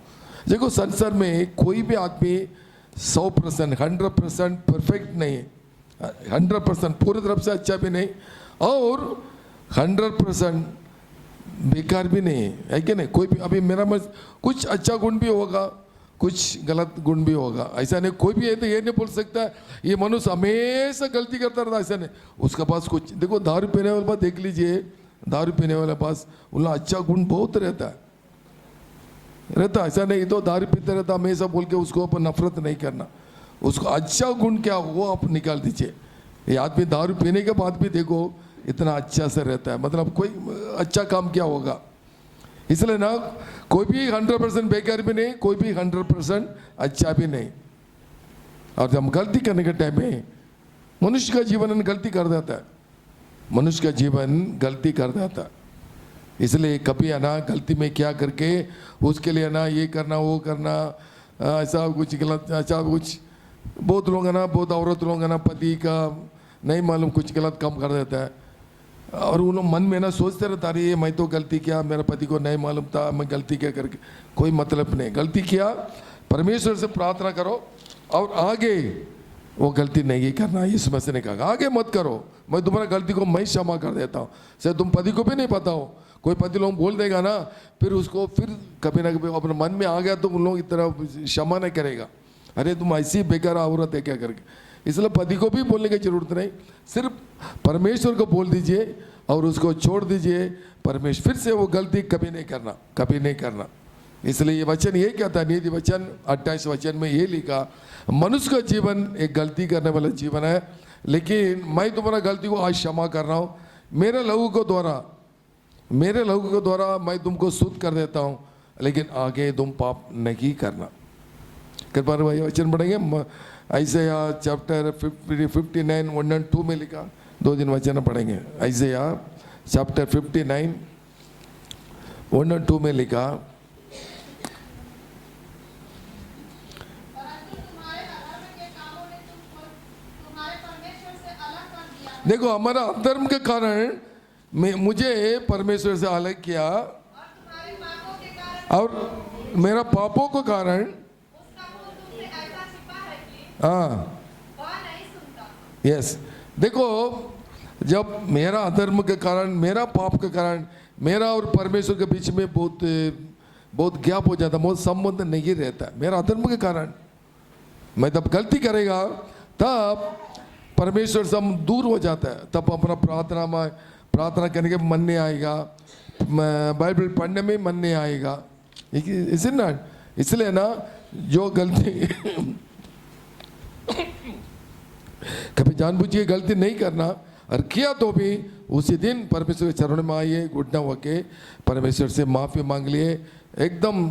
देखो संसार में कोई भी आदमी 100% 100% परफेक्ट नहीं है, 100% पूरी तरफ से अच्छा भी नहीं और 100% बेकार भी नहीं है कि नहीं। कोई भी अभी मेरा में कुछ अच्छा गुण भी होगा, कुछ गलत गुण भी होगा, ऐसा नहीं। कोई भी है तो ये नहीं बोल सकता ये मनुष्य हमेशा गलती करता रहता, ऐसा नहीं। उसके पास कुछ देखो, दारू पीने वाले पास देख लीजिए, दारू पीने वाले पास उनका अच्छा गुण बहुत रहता ऐसा नहीं तो दारू पीते रहता हमेशा बोल के उसको ऊपर नफरत नहीं करना, उसको अच्छा गुण क्या वो आप निकाल दीजिए। ये आदमी दारू पीने के बाद भी देखो इतना अच्छा से रहता है, मतलब कोई अच्छा काम क्या होगा। इसलिए ना कोई भी 100% बेकार भी नहीं, कोई भी 100% अच्छा भी नहीं। और जब हम गलती करने के टाइम में मनुष्य का जीवन गलती कर देता है, मनुष्य का जीवन गलती कर देता है। इसलिए कभी है ना गलती में क्या करके उसके लिए ना ये करना वो करना, ऐसा कुछ गलत, ऐसा कुछ बहुत लोग है ना, बहुत औरत लोग है ना पति का नहीं मालूम कुछ गलत काम कर देता है और उन लोग मन में ना सोचते रहता अरे मैं तो गलती किया, मेरे पति को नहीं मालूम था मैं गलती क्या करके, कोई मतलब नहीं। गलती किया परमेश्वर से प्रार्थना करो और आगे वो गलती नहीं करना। यीशु मसीह ने कहा आगे मत करो, मैं तुम्हारा गलती को मैं क्षमा कर देता हूँ। शायद तुम पति को भी नहीं पता हो, कोई पति लोग बोल देगा ना, फिर उसको फिर कभी ना कभी अपने मन में आ गया तो उन लोग इतना क्षमा नहीं करेगा, अरे तुम ऐसी बेकार औरत है क्या करके। इसलिए पति को भी बोलने की जरूरत नहीं, सिर्फ परमेश्वर को बोल दीजिए और उसको छोड़ दीजिए। परमेश्वर फिर से वो गलती कभी नहीं करना, कभी नहीं करना। इसलिए ये वचन ये कहता है, नीति वचन 28 वचन में ये लिखा, मनुष्य का जीवन एक गलती करने वाला जीवन है, लेकिन मैं तुम्हारा गलती को आज क्षमा कर रहा हूँ। मेरे लहू के द्वारा मैं तुमको शुद्ध कर देता हूँ। लेकिन आगे तुम पाप नहीं करना। कृपा भाई वचन पढ़ेंगे आइज़ाया चैप्टर 59 1 और 2 में लिखा, 2 दिन वचन पढ़ेंगे। आइज़ाया चैप्टर 59 1 और 2 में लिखा, परंतु तुम्हारे अधर्म के कामों ने तुमको तुम्हारे परमेश्वर से अलग कर दिया है, देखो हमारा अधर्म के कारण मुझे परमेश्वर से अलग किया, और तुम्हारे पापों के कारण और मेरा पापों के कारण उसका मुंह तुमसे ऐसा छिपा है कि हाँ वह नहीं सुनता। यस, देखो जब मेरा अधर्म के कारण, मेरा पाप के कारण मेरा और परमेश्वर के बीच में बहुत गैप हो जाता, बहुत संबंध नहीं रहता मेरा अधर्म के कारण। मैं तब गलती करेगा तब परमेश्वर से हम दूर हो जाता है, तब अपना प्रार्थना करने के मन नहीं आएगा, बाइबल पढ़ने में मन नहीं आएगा। इसे ना, इसलिए ना जो गलती कभी जानबूझ के गलती नहीं करना, और किया तो भी उसी दिन परमेश्वर के चरणों में आइए, घुटना होके परमेश्वर से माफ़ी मांग लिए, एकदम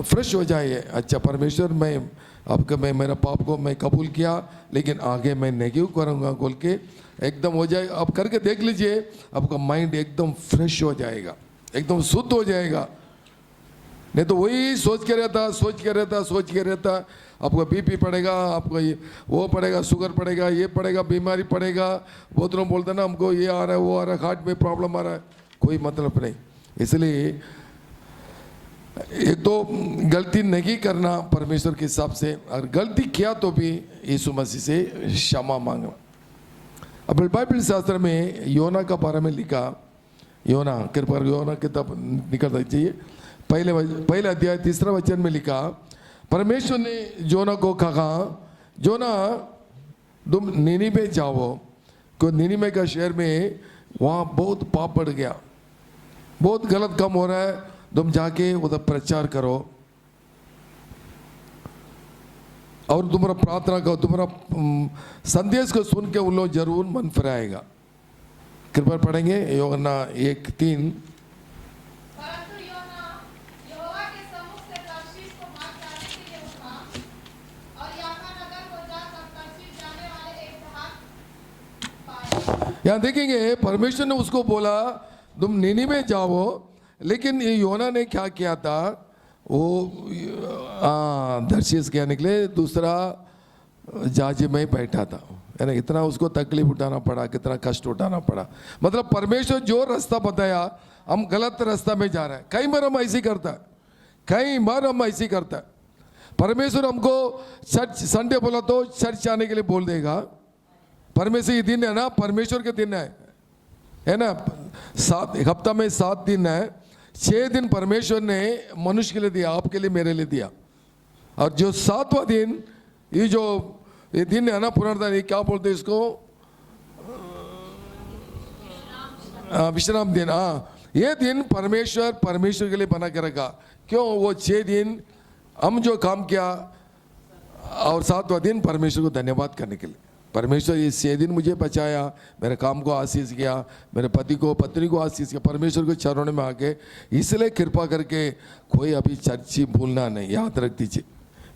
फ्रेश हो जाइए। अच्छा परमेश्वर, मैं आपका मेरा पाप को मैं कबूल किया, लेकिन आगे मैं नहीं करूँगा बोल के एकदम हो जाए। आप करके देख लीजिए, आपका माइंड एकदम फ्रेश हो जाएगा, एकदम शुद्ध हो जाएगा। नहीं तो वही सोच के रहता, आपको बीपी पड़ेगा, आपको वो पड़ेगा, शुगर पड़ेगा, ये पड़ेगा, बीमारी पड़ेगा। बहुत लोग बोलते ना हमको ये आ रहा है, वो आ रहा है, हार्ट में प्रॉब्लम आ रहा है, कोई मतलब नहीं। इसलिए एक तो गलती नहीं करना परमेश्वर के हिसाब से, और गलती किया तो भी यीशु मसीह से क्षमा मांगना। अब बाइबल शास्त्र में योना का बारे में लिखा, योना कृपा योना किताब निकलना चाहिए, पहले अध्याय 3 वचन में लिखा, परमेश्वर ने जोना को कहा, जोना तुम निनिवे जाओ, क्योंकि निनिवे का शहर में वहाँ बहुत पाप बढ़ गया, बहुत गलत काम हो रहा है, तुम जाके उधर प्रचार करो और तुम्हारा प्रार्थना करो, तुम्हारा संदेश को सुन के उन लोग जरूर मन फिराएगा। कृपया पढ़ेंगे योना 1:3। परंतु योना यहोवा के सम्मुख से तर्शीश को भाग जाने के लिए उठा, और याफा नगर को जाकर तर्शीश जाने वाले एक जहाज पाया। यहाँ देखेंगे परमेश्वर ने उसको बोला तुम निनिवे जाओ, लेकिन ये योना ने क्या किया था, वो दर्शीस क्या निकले, दूसरा जहाज में बैठा था, है ना। इतना उसको तकलीफ उठाना पड़ा, कितना कष्ट उठाना पड़ा। मतलब परमेश्वर जो रास्ता बताया, हम गलत रास्ता में जा रहे हैं। कई बार हम ऐसे करता है, कई बार हम ऐसे करता है। परमेश्वर हमको चर्च संडे बोला तो चर्च आने के लिए बोल देगा। परमेश्वर ये दिन है ना, परमेश्वर के दिन है ना। 7 हफ्ता में 7 दिन है, 6 दिन परमेश्वर ने मनुष्य के लिए दिया, आपके लिए, मेरे लिए दिया। और जो 7वां दिन, ये दिन है ना, पुनरुत्थान, ये क्या बोलते हैं इसको, विश्राम दिन। हाँ, ये दिन परमेश्वर के लिए बना के रखा। क्यों? वो 6 दिन हम जो काम किया, और 7वां दिन परमेश्वर को धन्यवाद करने के लिए। परमेश्वर ये 6 दिन मुझे बचाया, मेरे काम को आशीष किया, मेरे पति को पत्नी को आशीष किया, परमेश्वर के चरणों में आके। इसलिए कृपा करके कोई अभी चर्च भूलना नहीं, याद रख दीजिए,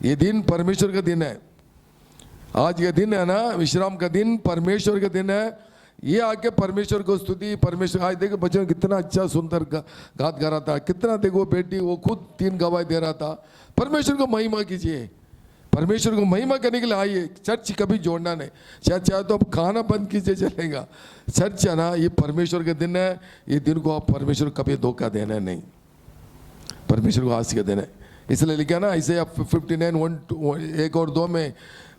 ये दिन परमेश्वर का दिन है। आज का दिन है ना, विश्राम का दिन, परमेश्वर का दिन है। ये आके परमेश्वर को स्तुति, परमेश्वर। आज देखो बच्चों कितना अच्छा सुंदर गात गा रहा था, कितना देखो बेटी वो खुद 3 गवाही दे रहा था। परमेश्वर को महिमा कीजिए, परमेश्वर को महिमा करने के लिए आइए। चर्च कभी जोड़ना नहीं, चाहे तो आप खाना बंद कीजिए चलेगा। चर्च है ना, ये परमेश्वर का दिन है, ये दिन को आप परमेश्वर को कभी धोखा देना नहीं, परमेश्वर को आशीष देना है। इसलिए लिखा ना, इसे आप 59:1 और 2 में,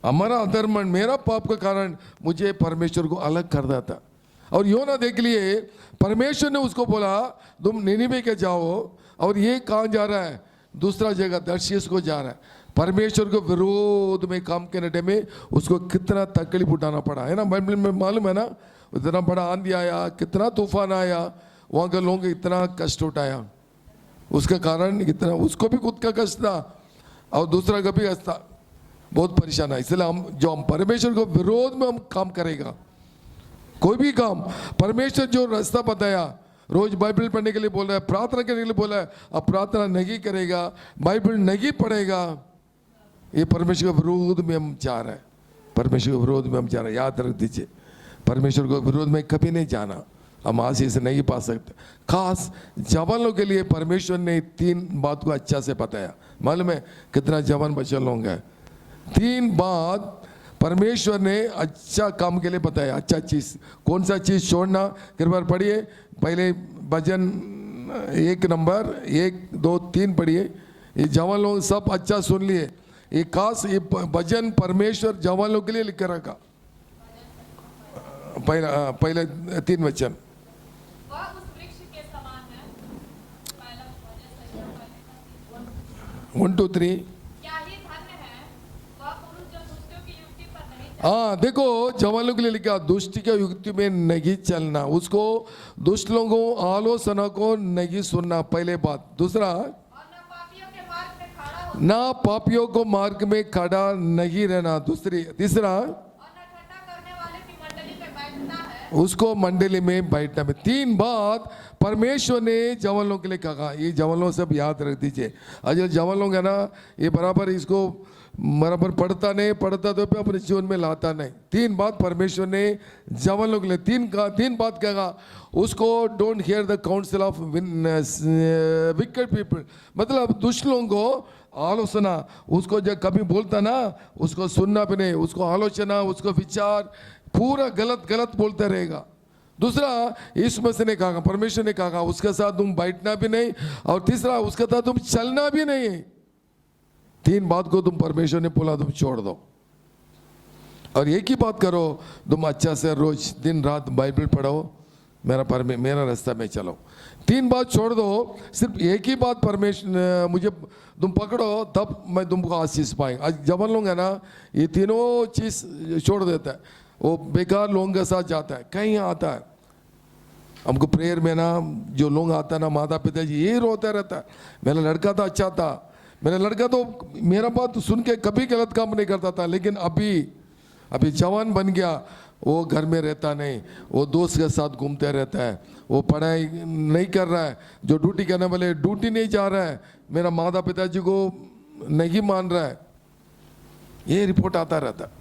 हमारा अधर्म, मेरा पाप के कारण मुझे परमेश्वर को अलग कर देता। और योना देख लिए, परमेश्वर ने उसको बोला तुम निनिवे के जाओ, और ये कहाँ जा रहा है, दूसरा जगह दर्शीस को जा रहा है। परमेश्वर को विरोध में काम करने में उसको कितना तकलीफ उठाना पड़ा, है ना। बाइबल में मालूम है ना, इतना बड़ा आंधी आया, कितना तूफान आया, वहाँ के लोगों को इतना कष्ट उठाया, उसका कारण कितना, उसको भी खुद का कष्ट था और दूसरा का भी कष्ट था, बहुत परेशान है। इसलिए हम परमेश्वर को विरोध में हम काम करेगा, कोई भी काम, परमेश्वर जो रास्ता बताया रोज बाइबल पढ़ने के लिए बोल रहा है, प्रार्थना करने के लिए बोला है, अब प्रार्थना नहीं करेगा, बाइबल नहीं पढ़ेगा, ये परमेश्वर के विरोध में हम जा रहे हैं। परमेश्वर के विरोध में हम जा रहे हैं, याद रख दीजिए। परमेश्वर के विरोध में कभी नहीं जाना, हम आशीष नहीं पा सकते। खास जवानों के लिए परमेश्वर ने 3 बात को अच्छा से बताया। मालूम है कितना जवान बच्चे लोग हैं? 3 बात परमेश्वर ने अच्छा काम के लिए बताया। अच्छा चीज कौन सा चीज छोड़ना, कृपया पढ़िए। पहले भजन 1 नंबर 1 2 3 पढ़िए। ये जवान लोग सब अच्छा सुन लिए। ये खास ये भजन परमेश्वर जवान लोग के लिए लिख कर रखा। पहले 3 वचन। वह उस वृक्ष के समान है। पहला भजन 1 2 3। क्या ही धन्य है वह पुरुष जो दुष्टों की युक्ति पर नहीं हाँ देखो, जवानों के लिए लिखा दुष्ट के युक्ति में नहीं चलना, उसको दुष्ट लोगों आलोचना को नहीं सुनना, पहले बात। दूसरा, और न पापियों के मार्ग में खड़ा हो, ना पापियों को मार्ग में खड़ा नहीं रहना। तीसरा, और न ठट्ठा करने वाले की मंडली में बैठता है। उसको मंडली में बैठना में। 3 बात परमेश्वर ने जवान लोग के लिए कहा। ये जवान लोग सब याद रख दीजिए। आज जो जवान लोग है ना, ये बराबर इसको बराबर पढ़ता नहीं, पढ़ता तो पे अपने जीवन में लाता नहीं। 3 बात परमेश्वर ने जवान लोग के लिए 3 बात कहा। उसको don't hear the council of wicked people, मतलब दुष्ट लोगों को आलोचना, उसको जब कभी बोलता ना, उसको सुनना भी नहीं, उसको आलोचना, उसको विचार पूरा गलत बोलता रहेगा। दूसरा, यीशु मसीह ने कहा, परमेश्वर ने कहा उसके साथ तुम बैठना भी नहीं, और तीसरा उसके साथ तुम चलना भी नहीं। 3 बात को तुम परमेश्वर ने बोला तुम छोड़ दो, और एक ही बात करो, तुम अच्छा से रोज दिन रात बाइबल पढ़ो, मेरा रास्ता में चलो। 3 बात छोड़ दो, सिर्फ एक ही बात परमेश्वर मुझे तुम पकड़ो, तब मैं तुमको आशीष पाएंगे। आज जवान लोग है ना, ये तीनों चीज छोड़ देता है, वो बेकार लोगों के साथ जाता है। कहीं आता है हमको प्रेयर में ना, जो लोग आता है ना, माता पिता जी ये रोता रहता है, मेरा लड़का तो अच्छा था, मेरा लड़का तो मेरा बात सुन के कभी गलत काम नहीं करता था, लेकिन अभी जवान बन गया, वो घर में रहता नहीं, वो दोस्त के साथ घूमते रहता है, वो पढ़ाई नहीं कर रहा है, जो ड्यूटी करने वाले ड्यूटी नहीं जा रहा है, मेरा माता पिताजी को नहीं मान रहा है, ये रिपोर्ट आता रहता है।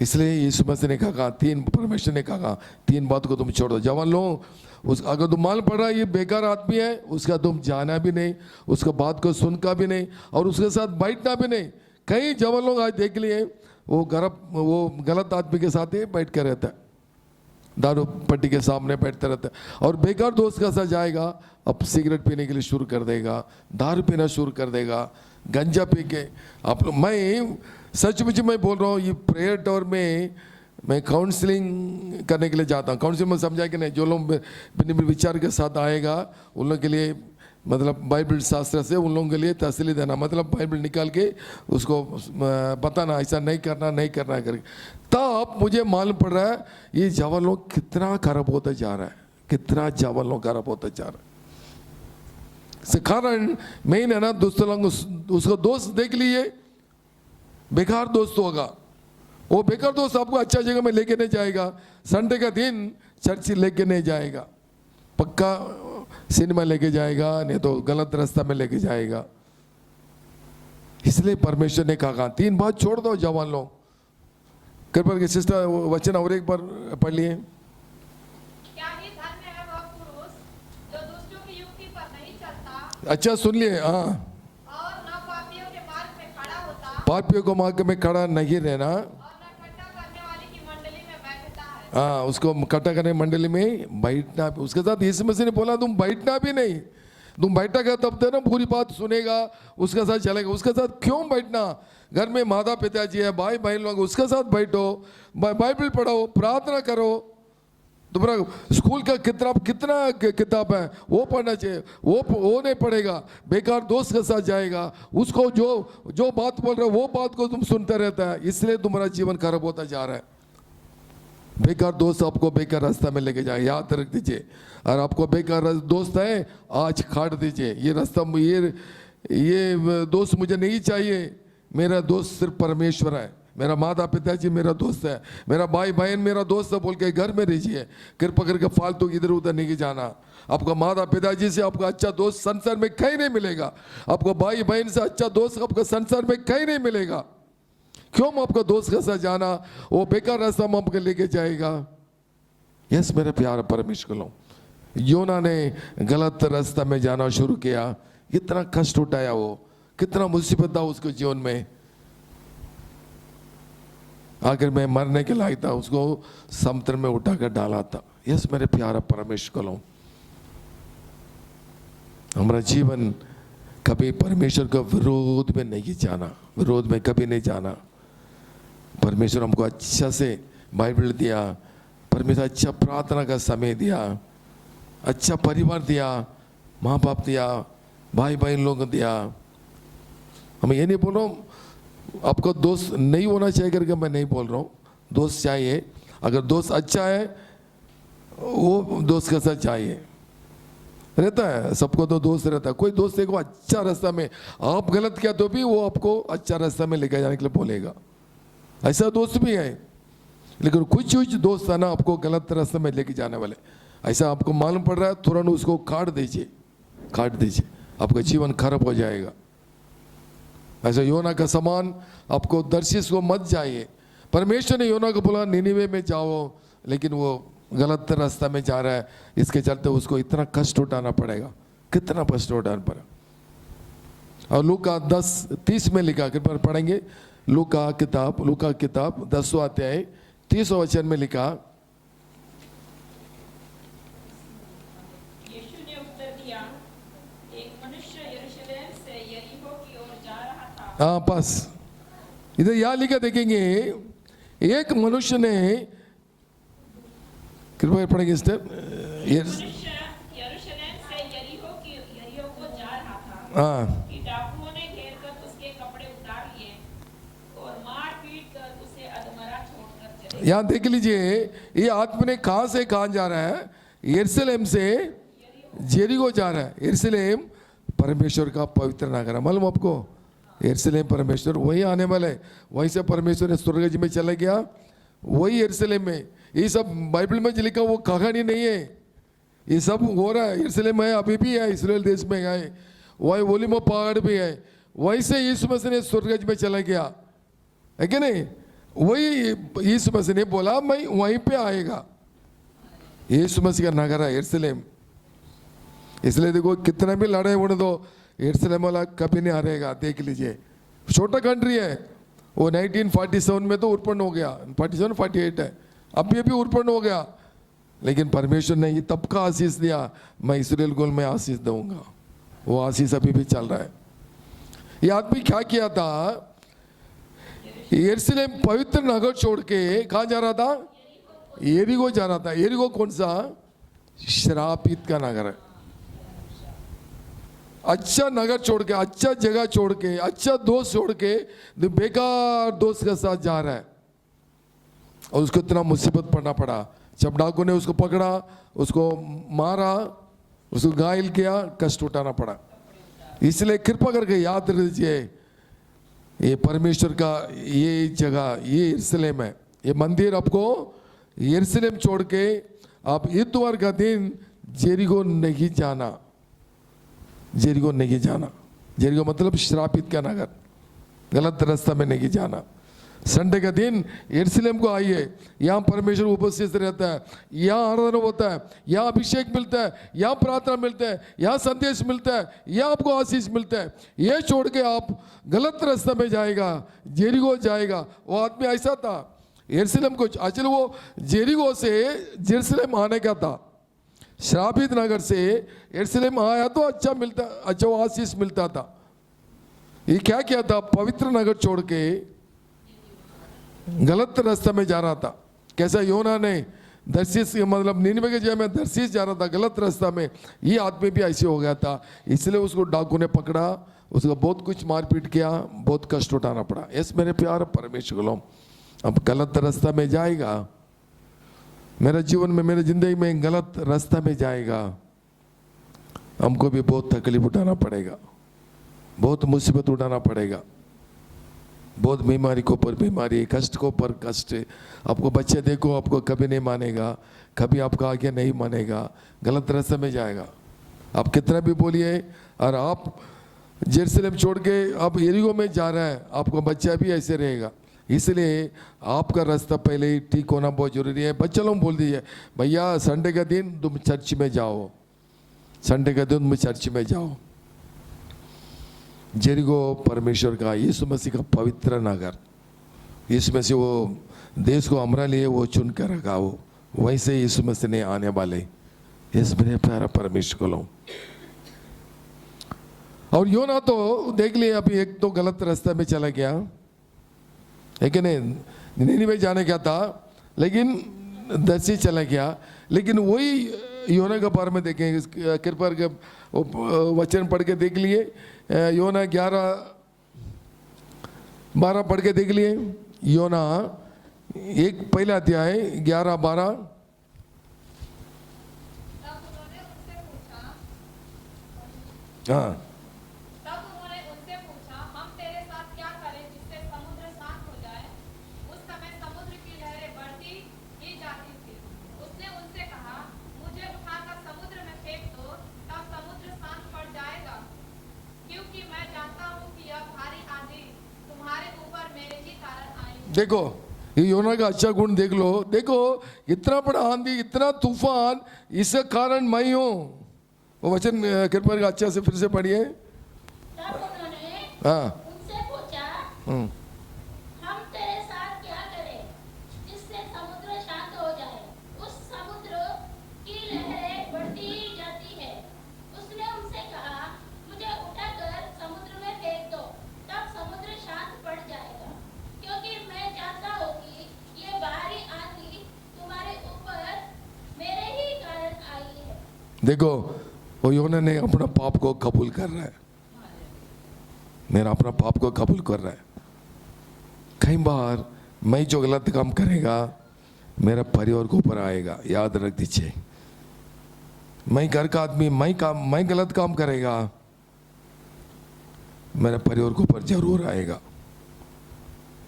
इसलिए यीशु मसीह ने कहा, परमेश्वर ने कहा 3 बात को तुम छोड़ दो। जवान लोग, अगर तुम माल पड़ रहा है ये बेकार आदमी है, उसका तुम जाना भी नहीं, उसका बात को सुनना भी नहीं, और उसके साथ बैठना भी नहीं। कई जवान लोग आज देख लिए, वो गलत आदमी के साथ ही बैठ कर रहता है, दारू पट्टी के सामने बैठता रहता है, और बेकार दोस्त का साथ जाएगा, अब सिगरेट पीने के लिए शुरू कर देगा, दारू पीना शुरू कर देगा, गंजा पी के। आप लोग, मैं सचमुच मैं बोल रहा हूँ, ये प्रेयर टावर में मैं काउंसलिंग करने के लिए जाता हूँ। काउंसलिंग में समझा कि नहीं, जो लोग भिन्न विचार के साथ आएगा उन लोगों के लिए, मतलब बाइबल शास्त्र से उन लोगों के लिए तसल्ली देना, मतलब बाइबल निकाल के उसको बताना, ऐसा नहीं करना करके। तब मुझे मालूम पड़ रहा है ये जवान लोग कितना खराब होता जा रहा है, कितना जवान लोग खराब होता जा रहा है। इस कारण मेन है ना, दोस्तों लोग उसको दोस्त देख लिए, बेकार दोस्त होगा, वो बेकार दोस्त आपको अच्छा जगह में लेके नहीं जाएगा, संडे का दिन चर्च लेके नहीं जाएगा, पक्का सिनेमा लेके जाएगा, नहीं तो गलत रास्ता में लेके जाएगा। इसलिए परमेश्वर ने कहा 3 बात छोड़ दो जवान लोग। कृपया के सिस्टर वचन और एक बार पढ़ लिए। क्या ही धन्य है वह पुरुष जो दुष्टों की युक्ति पर नहीं चलता, अच्छा सुन लिए, हाँ, और न पापियों के मार्ग में खड़ा होता, पापियों को मार्ग में खड़ा नहीं रहना, और न ठट्ठा करने वाले की मंडली में बैठता है। हाँ, उसको इकट्ठा करने मंडली में बैठना। उसके साथ यीशु मसीह ने बोला तुम बैठना भी नहीं, तुम बैठेगा तब तो ना पूरी बात सुनेगा, उसके साथ चलेगा। उसके साथ क्यों बैठना? घर में माता पिताजी है, भाई बहन लोग, उसके साथ बैठो, बाइबल पढ़ो, प्रार्थना करो। तुम्हारा स्कूल का कितना किताब है वो पढ़ना चाहिए, वो नहीं पढ़ेगा, बेकार दोस्त के साथ जाएगा, उसको जो बात बोल रहा है वो बात को तुम सुनते रहता है, इसलिए तुम्हारा जीवन खराब होता जा रहा है। बेकार दोस्त आपको बेकार रास्ता में लेके जाए, याद रख दीजिए। और आपको बेकार दोस्त है, आज काट दीजिए ये रास्ता, ये दोस्त मुझे नहीं चाहिए, मेरा दोस्त सिर्फ परमेश्वर है। मेरा माता पिताजी मेरा दोस्त है, मेरा भाई बहन मेरा दोस्त है बोल के घर में रहिए। कृपा करके फालतू इधर उधर नहीं जाना। आपका माता पिताजी से आपका अच्छा दोस्त संसार में कहीं नहीं मिलेगा। आपको भाई बहन से अच्छा दोस्त आपका संसार में कहीं नहीं मिलेगा। क्यों आपका दोस्त के साथ जाना, वो बेकार रास्ता में आपको लेके जाएगा। यस मेरे प्यार परमेश्वर लोग, योना ने गलत रास्ता में जाना शुरू किया, इतना कष्ट उठाया, वो कितना मुसीबत था उसके जीवन में। आखिर में मरने के लायक था, उसको समुद्र में उठाकर डाला था। यस मेरे प्यारा परमेश्वर लोग, हमारा जीवन कभी परमेश्वर का विरोध में नहीं जाना, विरोध में कभी नहीं जाना। परमेश्वर हमको अच्छा से बाइबल दिया, परमेश्वर अच्छा प्रार्थना का समय दिया, अच्छा परिवार दिया, माँ बाप दिया, भाई बहन लोग दिया। हम ये नहीं बोल रहा हूँ आपको दोस्त नहीं होना चाहिए करके मैं नहीं बोल रहा हूँ, दोस्त चाहिए। अगर दोस्त अच्छा है वो दोस्त के साथ चाहिए, रहता है सबको तो दोस्त रहता है। कोई दोस्त देखो अच्छा रास्ता में, आप गलत किया तो भी वो आपको अच्छा रास्ता में लेकर जाने के लिए बोलेगा, ऐसा दोस्त भी है। लेकिन कुछ कुछ दोस्त है ना आपको गलत रास्ते में लेके जाने वाले, ऐसा आपको मालूम पड़ रहा है तुरंत उसको काट दीजिए, काट दीजिए, आपका जीवन खराब हो जाएगा। ऐसा योना का समान आपको दर्शिस को मत जाइए। परमेश्वर ने योना को बोला निनिवे में जाओ, लेकिन वो गलत रास्ता में जा रहा है, इसके चलते उसको इतना कष्ट उठाना पड़ेगा, कितना कष्ट उठाना पड़ेगा। और लूका 10:30 में लिखा, कृपया पढ़ेंगे लूका किताब 10वां अध्याय 30 वचन में लिखा। यीशु ने उत्तर दिया, एक मनुष्य यरूशलेम से यरीहो की ओर जा रहा था। हाँ बस इधर यहाँ लिखा देखेंगे, एक मनुष्य ने, कृपया पढ़ेंगे स्टेप। मनुष्य यरूशलेम से यरीहो को जा रहा था हाँ कि डाकुओं ने घेर कर उसके कपड़े उतार लिए और मार पीट कर उसे अधमरा छोड़कर चले। यहाँ देख लीजिए, ये आदमी ने कहाँ से कहाँ जा रहा है, यरूशलेम से जेरिको जा रहा है। यरूशलेम परमेश्वर का पवित्र नगर है, मालूम आपको, यरूशलेम परमेश्वर वही आने वाला है, वहीं से परमेश्वर ने स्वर्ग में चला गया, वही यरूशलेम में। ये सब बाइबल में जो लिखा वो कहानी नहीं है, ये सब हो रहा है। यरूशलेम है, अभी भी है, इस्राएल देश में है, वही ओलिव पहाड़ भी है, वहीं से यीशु मसीह ने स्वर्ग में चला गया है कि नहीं। वही यीशु मसीह ने बोला मैं वहीं पे आएगा, यीशु मसीह का नगर है यरूशलेम। इसलिए देखो कितना भी लड़ाई उड़ दो, यरूशलेम वाला कभी नहीं हारेगा। देख लीजिए, छोटा कंट्री है, वो 1947 में तो उत्पन्न हो गया, 47-48 है, अभी भी उत्पन्न हो गया। लेकिन परमेश्वर ने ये तब का आशीष दिया, मैं इस्राएल को मैं आशीष दूंगा, वो आशीष अभी भी चल रहा है। ये आदमी क्या किया था, यरूशलेम पवित्र नगर छोड़ के कहाँ जा रहा था, यरीको जा रहा था। यरीको कौन सा, श्रापित का नगर है। अच्छा नगर छोड़ के, अच्छा जगह छोड़ के, अच्छा दोस्त छोड़ के बेकार दोस्त के साथ जा रहा है, और उसको इतना मुसीबत पड़ना पड़ा। जब डाकू ने उसको पकड़ा, उसको मारा, उसको घायल किया, कष्ट उठाना पड़ा। इसलिए कृपा करके याद रखिए, ये परमेश्वर का ये जगह, ये यरूशलेम है, ये मंदिर। आपको यरूशलेम छोड़ के आप इतवार का दिन जेरिको नहीं जाना, जेरिको नहीं जाना। जेरिको मतलब श्रापित का नगर, गलत रास्ता में नहीं जाना। संडे का दिन यरूशलेम को आइए, यहाँ परमेश्वर उपस्थित रहता है, यहाँ आराधना होता है, यहाँ अभिषेक मिलता है, यहाँ प्रार्थना मिलता है, यहाँ संदेश मिलता है, यहाँ आपको आशीष मिलता है। ये छोड़ के आप गलत रास्ता में जाएगा, जेरिको जाएगा। वो आदमी ऐसा था, यरूशलेम को, अचल वो जेरिको से यरूशलेम आने का था, श्रापित नगर से यरूशलेम आया तो अच्छा मिलता, अच्छा वो आशीष मिलता था। ये क्या किया था, पवित्र नगर छोड़ के गलत रास्ते में जा रहा था। कैसा, योना ने दर्शिस, मतलब निनिवे के जगह में दर्शिस जा रहा था गलत रास्ता में, ये आदमी भी ऐसे हो गया था। इसलिए उसको डाकू ने पकड़ा, उसको बहुत कुछ मारपीट किया, बहुत कष्ट उठाना पड़ा। यस मेरे प्यार परमेश्वर लोग, अब गलत रास्ता में जाएगा, मेरे जीवन में, मेरे जिंदगी में गलत रास्ता में जाएगा, हमको भी बहुत तकलीफ उठाना पड़ेगा, बहुत मुसीबत उठाना पड़ेगा, बहुत बीमारी को ऊपर बीमारी, कष्ट को ऊपर कष्ट। आपको बच्चे देखो, आपको कभी नहीं मानेगा, कभी आपका आगे नहीं मानेगा, गलत रास्ते में जाएगा। आप कितना भी बोलिए, और आप जेरूसलम छोड़ के आप यरीहो में जा रहे हैं, आपको बच्चा भी ऐसे रहेगा। इसलिए आपका रास्ता पहले ही ठीक होना बहुत जरूरी है। बच्चे लोग बोल दीजिए, भैया संडे का दिन तुम चर्च में जाओ, संडे का दिन तुम चर्च में जाओ। जेरिको परमेश्वर का, यीशु मसीह का पवित्र नगर, यीशु मसीह वो देश को हमारे लिए वो चुन कर रखा, वो वैसे यीशु मसीह ने आने वाले। इस मेरे प्यारा परमेश्वर को लो। और योना तो देख लिए, अभी एक तो गलत रास्ते में चला गया, लेकिन निनिवे जाने का था, लेकिन दसी चला गया। लेकिन वही योना के बारे में देखेंगे, कृपा के वचन पढ़ के देख लिए। योना 11-12 पढ़ के देख लिए। योना एक पहला अध्याय 11-12। तब उन्होंने उनसे पूछा, हाँ, हम तेरे साथ क्या करें जिससे समुद्र शांत हो जाए? उस समय समुद्र की लहरें बढ़ती ही जाती थी। उसने उनसे कहा, मुझे उठाकर समुद्र में फेंक दो, तब समुद्र शांत पड़ जाएगा, क्योंकि मैं जानता हूँ कि यह भारी आंधी तुम्हारे ऊपर मेरे ही कारण आई है। देखो ये योना का अच्छा गुण देख लो। देखो इतना बड़ा आंधी, इतना तूफान, इसका कारण मैं ही हूँ। वो वचन कृपा का अच्छा से फिर से पढ़िए। तब उन्होंने हाँ, उनसे पूछा, हम्म, हम तेरे साथ क्या करें जिससे समुद्र शांत हो जाए? उस समुद्र की लहरें बढ़ती ही जाती है। उसने उनसे कहा, मुझे उठाकर समुद्र में फेंक दो, तब समुद्र शांत पड़ जाएगा, क्योंकि मैं जानता हूँ कि ये भारी आंधी तुम्हारे ऊपर मेरे ही कारण आई है। देखो वो योना ने अपना पाप को कबूल कर रहा है, मेरा अपना पाप को कबूल कर रहा है। कई बार मैं जो गलत काम करेगा मेरा परिवार को ऊपर आएगा, याद रख दीजिए। मैं घर का आदमी, मैं गलत काम करेगा, मेरा परिवार को ऊपर जरूर आएगा।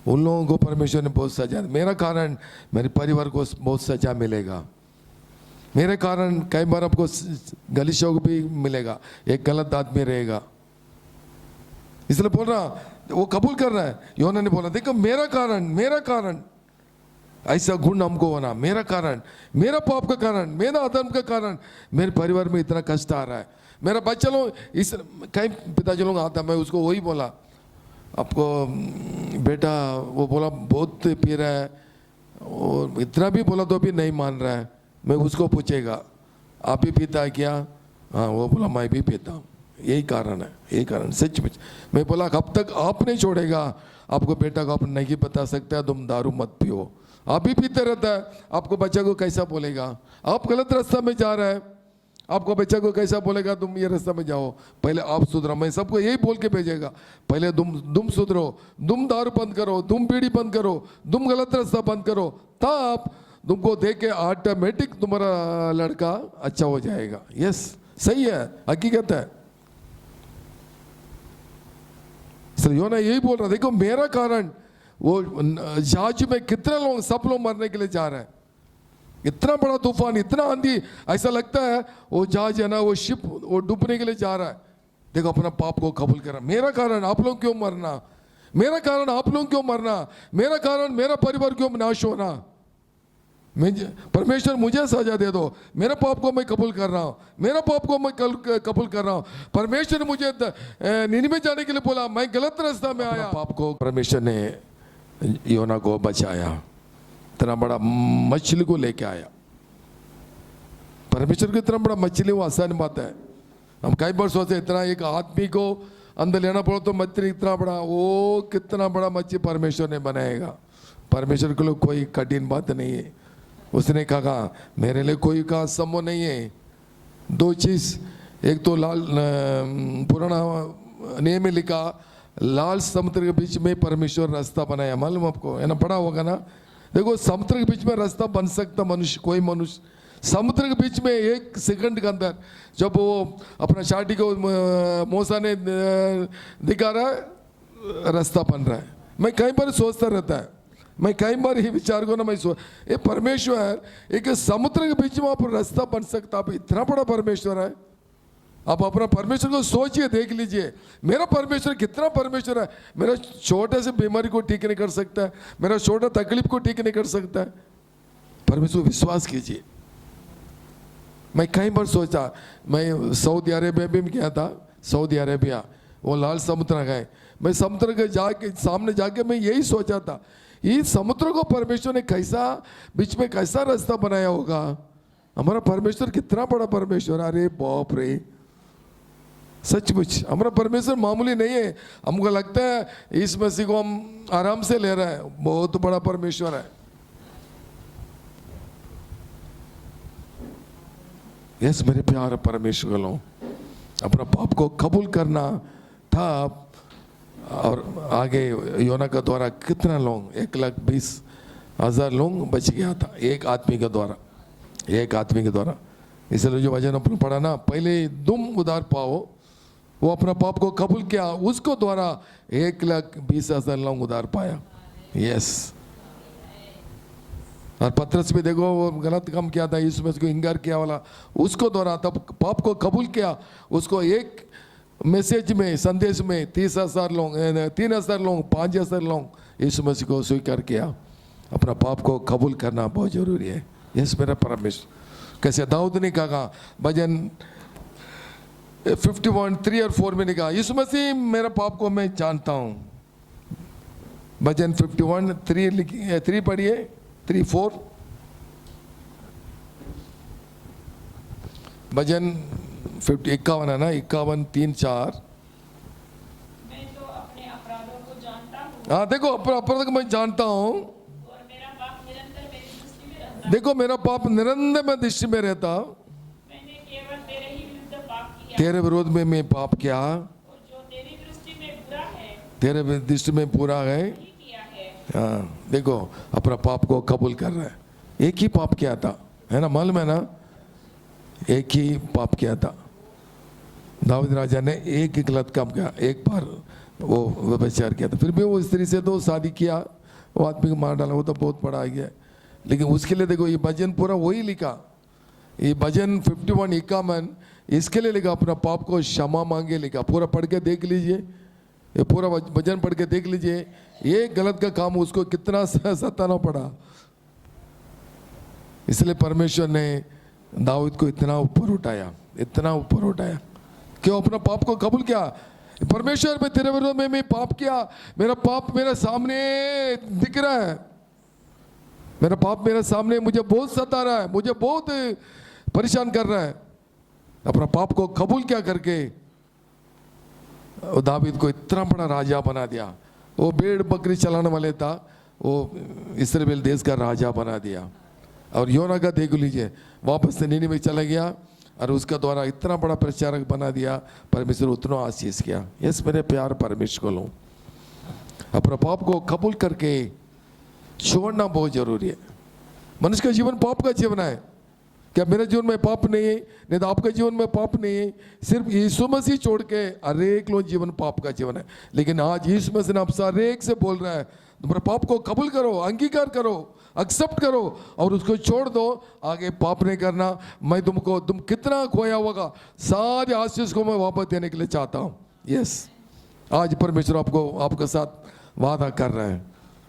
उन लोगों को परमेश्वर ने बहुत सजा, मेरा कारण मेरे परिवार को बहुत सजा मिलेगा। मेरे कारण कई बार आपको गली शौक भी मिलेगा, एक गलत आदमी रहेगा। इसलिए बोल रहा, वो कबूल कर रहा है। योना ने बोला, देखो मेरा कारण ऐसा गुण हमको होना, मेरा कारण, मेरा पाप का कारण, मेरा अधर्म का कारण मेरे परिवार में इतना कष्ट आ रहा है। मेरा बच्चा लोग, इस कई पिताजी लोग आता, मैं उसको वही बोला, आपको बेटा, वो बोला बहुत पी रहा है, और इतना भी बोला तो भी नहीं मान रहा है। मैं उसको पूछेगा, आप भी पीता है क्या? हाँ, वो बोला मैं भी पीता हूँ। यही कारण है, यही कारण सच में। मैं बोला कब तक आप नहीं छोड़ेगा, आपको बेटा को आप नहीं बता सकता तुम दारू मत पियो, आप भी पीते रहता है, आपको बच्चा को कैसा बोलेगा? आप गलत रास्ता में जा रहे हैं, आपको बच्चा को कैसा बोलेगा तुम ये रास्ता में जाओ? पहले आप सुधरो। मैं सबको यही बोल के भेजेगा, पहले तुम सुधरो, तुम दारू बंद करो, तुम बीड़ी बंद करो, तुम गलत रास्ता बंद करो, तब तुमको देख के ऑटोमेटिक तुम्हारा लड़का अच्छा हो जाएगा। यस, सही है, हकीकत है। योना यही बोल रहा, देखो मेरा कारण, वो जहाज में कितने लोग, सब लोग मरने के लिए जा रहे हैं। इतना बड़ा तूफान, इतना आंधी, ऐसा लगता है वो जहाज है ना, वो शिप वो डूबने के लिए जा रहा है। देखो अपना पाप को कबूल करा, मेरा कारण आप लोग क्यों मरना, मेरा कारण आप लोग क्यों मरना, मेरा कारण मेरा परिवार क्यों नाश होना? परमेश्वर मुझे सजा दे दो, मेरे पाप को मैं कबूल कर रहा हूँ, मेरा पाप को मैं कबूल कर रहा हूँ। परमेश्वर ने मुझे निनिवे जाने के लिए बोला, मैं गलत रास्ता में आया, पाप को परमेश्वर ने योना को बचाया, इतना बड़ा मछली को लेके आया। परमेश्वर को इतना बड़ा मछली, वो आसान बात है। हम कई बार सोचते इतना एक आदमी को अंदर लेना पड़ो तो मछली इतना बड़ा, वो कितना बड़ा मछली परमेश्वर ने बनाएगा। परमेश्वर के लिए कोई कठिन बात नहीं है। उसने कहा मेरे लिए कोई का संभव नहीं है। दो चीज, एक तो लाल पुराना नियम में लिखा, लाल समुद्र के बीच में परमेश्वर रास्ता बनाया, मालूम आपको है ना, पढ़ा होगा ना। देखो समुद्र के बीच में रास्ता बन सकता मनुष्य, कोई मनुष्य समुद्र के बीच में 1 सेकंड के अंदर, जब वो अपना छाती को मूसा ने दिखा रहा है, रास्ता बन रहा है। मैं कई बार सोचता रहता है, मैं कई बार ये विचार को ना मैं ये परमेश्वर एक समुद्र के बीच में आप रास्ता बन सकता, आप इतना बड़ा परमेश्वर है। आप अपना परमेश्वर को सोचिए, देख लीजिए मेरा परमेश्वर कितना परमेश्वर है। मेरा छोटे से बीमारी को ठीक नहीं कर सकता है, मेरा छोटा तकलीफ को ठीक नहीं कर सकता है। परमेश्वर विश्वास कीजिए। मैं कई बार सोचा, मैं सऊदी अरेबिया भी गया था, सऊदी अरेबिया वो लाल समुद्र गए, मैं समुद्र के जाके सामने जाके मैं यही सोचा था, ये समुद्र को परमेश्वर ने कैसा बीच में कैसा रास्ता बनाया होगा। हमारा परमेश्वर कितना बड़ा परमेश्वर, अरे बाप रे, सचमुच हमारा परमेश्वर मामूली नहीं है। हमको लगता है इस मसीह को हम आराम से ले रहे हैं, बहुत बड़ा परमेश्वर है। यस मेरे प्यारे परमेश्वर लोग, अपना पाप को कबूल करना था। और आगे योना का द्वारा कितना लोग 1,20,000 लोग बच गया था, एक आदमी के द्वारा, एक आदमी के द्वारा। इसलिए जो वचन अपने पढ़ा ना, पहले तुम उधार पाओ, वो अपना पाप को कबूल किया, उसको द्वारा 1,20,000 लोग उधार पाया। यस, और पत्रस भी देखो वो गलत काम किया था, यीशु मसीह को इंकार किया वाला, उसको द्वारा तब पाप को कबूल किया, उसको एक मैसेज में संदेश में 30,000 लोग, 3,000 लोग, 5,000 लोग यीशु मसीह को स्वीकार किया। अपना पाप को कबूल करना बहुत जरूरी है। यस मेरा परमेश्वर, कैसे दाऊद ने कहा भजन 51:3 और 4 में ने कहा, यीशु मसीह मेरा पाप को मैं जानता हूँ। भजन 51:3 पढ़िए, 3-4 भजन 51 है ना, 51:3-4। मैं तो अपने अपराधों को जानता हूँ हाँ देखो, अपना अपराध को मैं जानता हूँ, और मेरा पाप निरंतर मेरी दृष्टि में रहता है। देखो मेरा पाप निरंतर मैं दृष्टि में रहता, मैंने केवल तेरे ही विरुद्ध पाप किया, तेरे विरोध में मैं पाप किया, और जो तेरी दृष्टि में बुरा है तेरे दृष्टि में पूरा है। ही किया है। हाँ देखो, अपना पाप को कबूल कर रहा है। एक ही पाप किया था, है ना, मालूम है ना, एक ही पाप किया था। दाऊद राजा ने एक ही गलत काम किया, एक बार वो व्यभिचार किया था, फिर भी वो स्त्री से तो शादी किया, वो आदमी को मार डाला, वो तो बहुत बड़ा आ गया। लेकिन उसके लिए देखो ये भजन पूरा वही लिखा, ये भजन 51:51 इसके लिए लिखा, अपना पाप को क्षमा मांगे लिखा। पूरा पढ़ के देख लीजिए, ये पूरा भजन पढ़ के देख लीजिए, ये गलत का काम उसको कितना सताना पड़ा। इसलिए परमेश्वर ने दाऊद को इतना ऊपर उठाया, इतना ऊपर उठाया, क्यों? अपना पाप को कबूल किया। परमेश्वर मैं तेरे विरोध में मैं पाप किया, मेरा पाप मेरे सामने दिख रहा है, मेरा पाप मेरे सामने मुझे बहुत सता रहा है, मुझे बहुत परेशान कर रहा है। अपना पाप को कबूल क्या करके दाऊद को इतना बड़ा राजा बना दिया। वो भेड़ बकरी चलाने वाले था, वो इस्राएल देश का राजा बना दिया। और योना का देख लीजिए, वापस से नीनिवे चला गया और उसका द्वारा इतना बड़ा प्रचारक बना दिया, परमेश्वर उतना आशीष किया। यस मेरे प्यार परमेश्वर को लो, अपना पाप को कबूल करके छोड़ना बहुत जरूरी है। मनुष्य का जीवन पाप का जीवन है। क्या मेरे जीवन में पाप नहीं है? नहीं तो आपके जीवन में पाप नहीं है। सिर्फ यीशु मसीह छोड़ के हर एक लोग जीवन पाप का जीवन है। लेकिन आज यीशु मसीह ने आप सारे एक से बोल रहा है, तुम्हारे पाप को कबूल करो, अंगीकार करो, एक्सेप्ट करो और उसको छोड़ दो, आगे पाप नहीं करना। मैं तुमको, तुम कितना खोया होगा, सारे आशीष को मैं वापस देने के लिए चाहता हूँ। यस, आज परमेश्वर आपको आपके साथ वादा कर रहा है,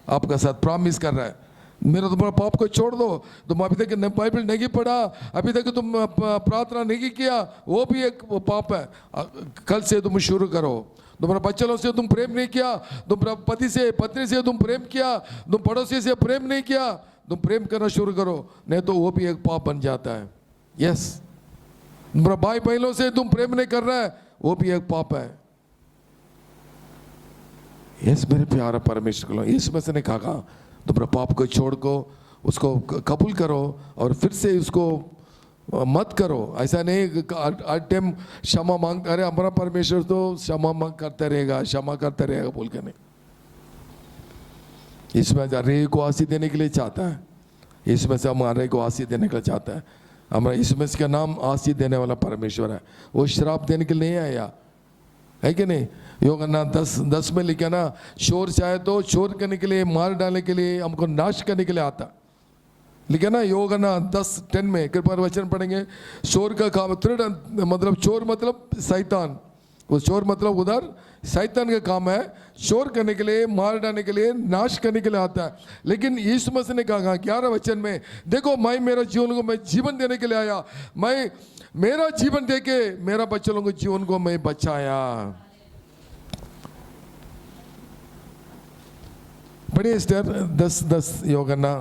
आपके साथ प्रॉमिस कर रहा है, मेरा तुम्हारा पाप को छोड़ दो। तुम अभी तक बाइबल नहीं पढ़ा, अभी तक तुम प्रार्थना नहीं किया, वो भी एक वो पाप है। कल से तुम शुरू करो। तुम्हारे बच्चों से तुम प्रेम नहीं किया, तुम पति से पत्नी से तुम प्रेम किया, तुम पड़ोसी से प्रेम नहीं किया, तुम प्रेम करना शुरू करो, नहीं तो वो भी एक पाप बन जाता है। यस, तुम्हारे भाई बहनों से तुम प्रेम नहीं कर रहा है, वो भी एक पाप है। यस मेरे प्यारा परमेश्वर को, यीशु मसीह ने कहा तुम्हारे पाप को छोड़ को उसको कबूल करो और फिर से उसको मत करो। ऐसा नहीं हर टाइम क्षमा मांग, अरे हमारा परमेश्वर तो क्षमा मांग करते रहेगा, क्षमा करते रहेगा बोल के नहीं। इसमें हर को आशीष देने के लिए चाहता है, इसमें से हमारे को आशीष देने के लिए चाहता है। हमारा इसमें का नाम आशीष देने वाला परमेश्वर है, वो श्राप देने के लिए नहीं आया। है कि नहीं? यूहन्ना 10 में लिखा ना, शोर चाहे तो शोर करने के लिए, मार डालने के लिए, हमको नाश करने के लिए आता। लिखा ना यूहन्ना 10:10 में, कृपया वचन पढ़ेंगे। शोर का काम मतलब चोर मतलब शैतान, वो चोर मतलब उधर शैतान का काम है, शोर करने के लिए, मार डालने के लिए, नाश करने के लिए आता है। लेकिन यीशु मसीह ने कहा 11 वचन में, देखो मैं मेरा जीवन को मैं जीवन देने के लिए आया, मैं मेरा जीवन देके मेरा बच्चों को जीवन को मैं बचाया। पढ़िए स्टेप 10 यूहन्ना।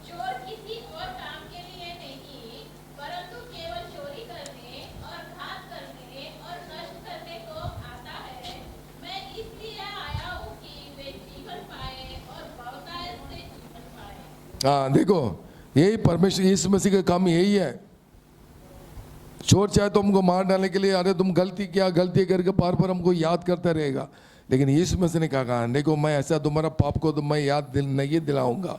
चोर किसी और काम के लिए नहीं, परंतु केवल चोरी करने और घात करने और नष्ट करने को आता है। मैं इसलिए आया हूँ कि वे जीवन पाए और बहुतायत से जीवन पाए। हाँ देखो, यही परमेश्वर यीशु मसीह का काम यही है। चोर चाहे तो हमको मार डालने के लिए, अरे तुम गलती किया, गलती करके बार बार हमको याद करता रहेगा। लेकिन यीशु मसीह ने कहा देखो मैं ऐसा तुम्हारा पाप को तो मैं याद नहीं दिलाऊंगा।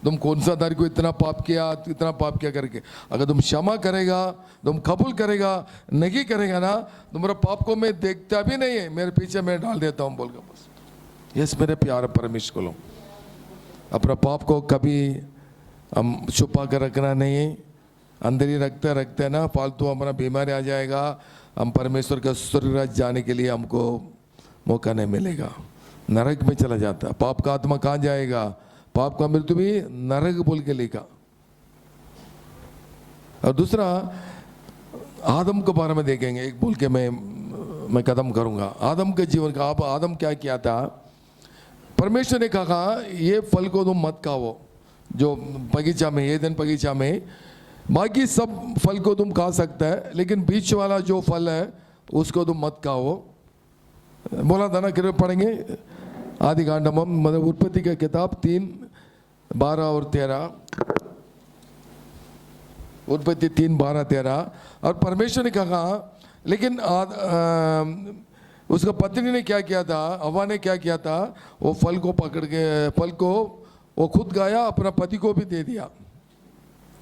तुम कौन सा तारीख को इतना पाप किया करके, अगर तुम क्षमा करेगा, तुम कबूल करेगा, नहीं करेगा ना, तुम्हारा पाप को मैं देखता भी नहीं है, मेरे पीछे मैं डाल देता हूँ बोलकर बस। यस मेरे प्यारे परमेश्वर को, अपना पाप को कभी हम छुपा कर रखना नहीं, अंदर ही रखते रखते ना फालतू हमारा बीमारी आ जाएगा, हम परमेश्वर का स्वर्ग राज्य जाने के लिए हमको मौका नहीं मिलेगा, नरक में चला जाता है। पाप का आत्मा कहाँ जाएगा? पाप का मृत्यु भी नरक बोल के लिखा। और दूसरा आदम के बारे में देखेंगे, एक बोल के मैं खत्म करूंगा। आदम के जीवन का, आप आदम क्या किया था? परमेश्वर ने कहा ये फल को तुम मत खाओ, जो बगीचा में, ये दिन बगीचा में, बाकी सब फल को तुम खा सकता है, लेकिन बीच वाला जो फल है उसको तुम मत खाओ। बोला था ना, किरण पढ़ेंगे आदि कांडम, मतलब उत्पत्ति का किताब 3:12 और 13, उत्पत्ति 3:12 13। और परमेश्वर ने कहा, लेकिन उसका पत्नी ने क्या किया था, हवा ने क्या किया था, वो फल को पकड़ के, फल को वो खुद खाया, अपना पति को भी दे दिया।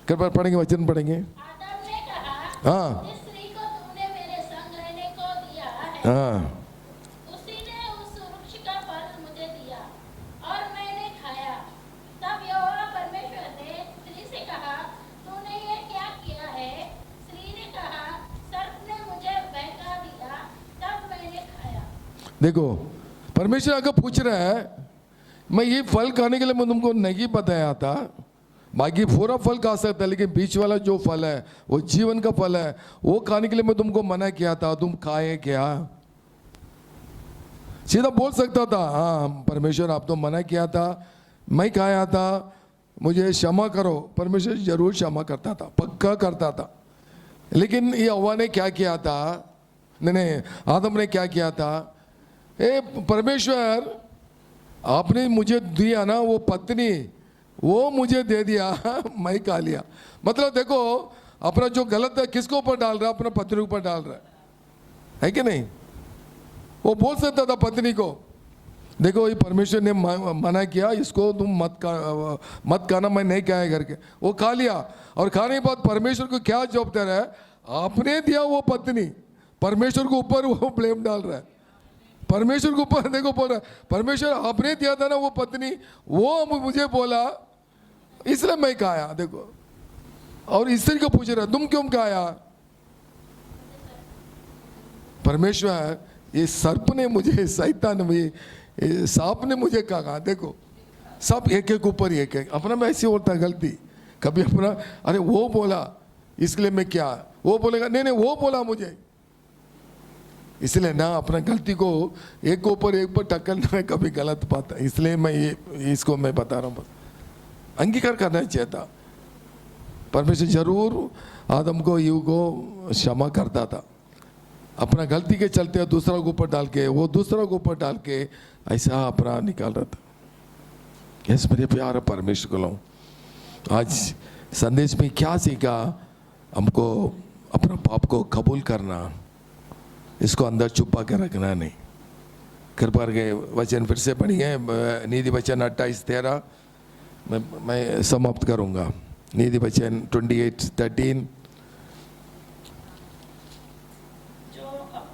कृपया पढ़ेंगे, वचन पढ़ेंगे। आदम ने कहा, हाँ जिस स्त्री को तूने मेरे संग रहने को दिया है, हाँ उसी ने उस वृक्ष का फल मुझे दिया और मैंने खाया। तब यहोवा परमेश्वर ने स्त्री से कहा, तूने ये क्या किया है? स्त्री ने कहा, सर्प ने मुझे बहका दिया, तब मैंने खाया। देखो परमेश्वर आकर पूछ रहा है, मैं ये फल खाने के लिए मैं तुमको नहीं बताया था, बाकी पूरा फल खा सकता है, लेकिन बीच वाला जो फल है वो जीवन का फल है, वो खाने के लिए मैं तुमको मना किया था, तुम खाए क्या? सीधा बोल सकता था, हाँ परमेश्वर आप तो मना किया था, मैं खाया था, मुझे क्षमा करो। परमेश्वर जरूर क्षमा करता था, पक्का करता था। लेकिन ये हव्वा ने क्या किया था, नहीं आदम ने क्या किया था, ए परमेश्वर आपने मुझे दिया ना वो पत्नी, वो मुझे दे दिया, मैं खा लिया। मतलब देखो अपना जो गलत है किसको ऊपर डाल रहा है? अपना पत्नी के ऊपर डाल रहा है कि नहीं? वो बोल सकता था पत्नी को, देखो ये परमेश्वर ने मना किया, इसको तुम मत खाना, मैं नहीं खाया करके, वो खा लिया। और खाने के बाद परमेश्वर को क्या जवाब है? आपने दिया वो पत्नी, परमेश्वर के ऊपर वो ब्लेम डाल रहा है। परमेश्वर के ऊपर देखो बोल रहा है, परमेश्वर आपने दिया था ना वो पत्नी, वो मुझे बोला इसलिए मैं खाया। देखो, और स्त्री को पूछ रहा तुम क्यों खाया? परमेश्वर ये सर्प ने मुझे, शैतान ने, सांप ने मुझे कहा। देखो सब एक एक ऊपर एक एक, अपना में ऐसे होता है गलती, कभी अपना अरे वो बोला इसलिए मैं क्या, वो बोलेगा नहीं नहीं वो बोला मुझे, इसलिए ना अपना गलती को एक ऊपर एक पर टक्कर कभी गलत बात है। इसलिए मैं ये इसको मैं बता रहा हूँ, बस अंगीकार करना चाहिए था। परमेश्वर जरूर आदम को ईव को क्षमा करता था, अपना गलती के चलते दूसरा को ऊपर डाल के, वो दूसरा को ऊपर डाल के ऐसा अपना निकाल रहा था। यस मेरे प्यारे परमेश्वर को, आज संदेश में क्या सीखा? हमको अपना पाप को कबूल करना, इसको अंदर छुपा के रखना नहीं। कृपा के वचन फिर से पढ़िए, नीति वचन 28:13 मैं समाप्त करूंगा। नीति वचन 28:13।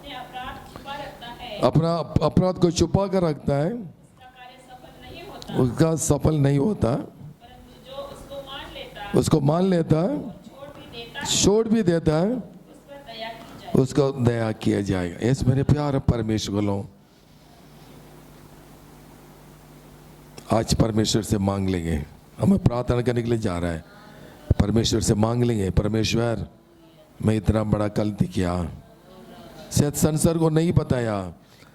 अपने अपराध छिपा रखता है अपना अपराध को छुपा कर रखता है, उसका कार्य सफल नहीं होता। उसका सफल नहीं होता। परंतु जो उसको मान लेता उसको मान लेता है, छोड़ भी देता है, उस पर दया की जाए। उसको दया किया जाएगा। यस मेरे प्यारे परमेश्वर लोग, आज परमेश्वर से मांग लेंगे। हमें प्रार्थना करने के लिए जा रहा है, परमेश्वर से मांग लेंगे, परमेश्वर मैं इतना बड़ा गलती किया, शायद संसार को नहीं बताया,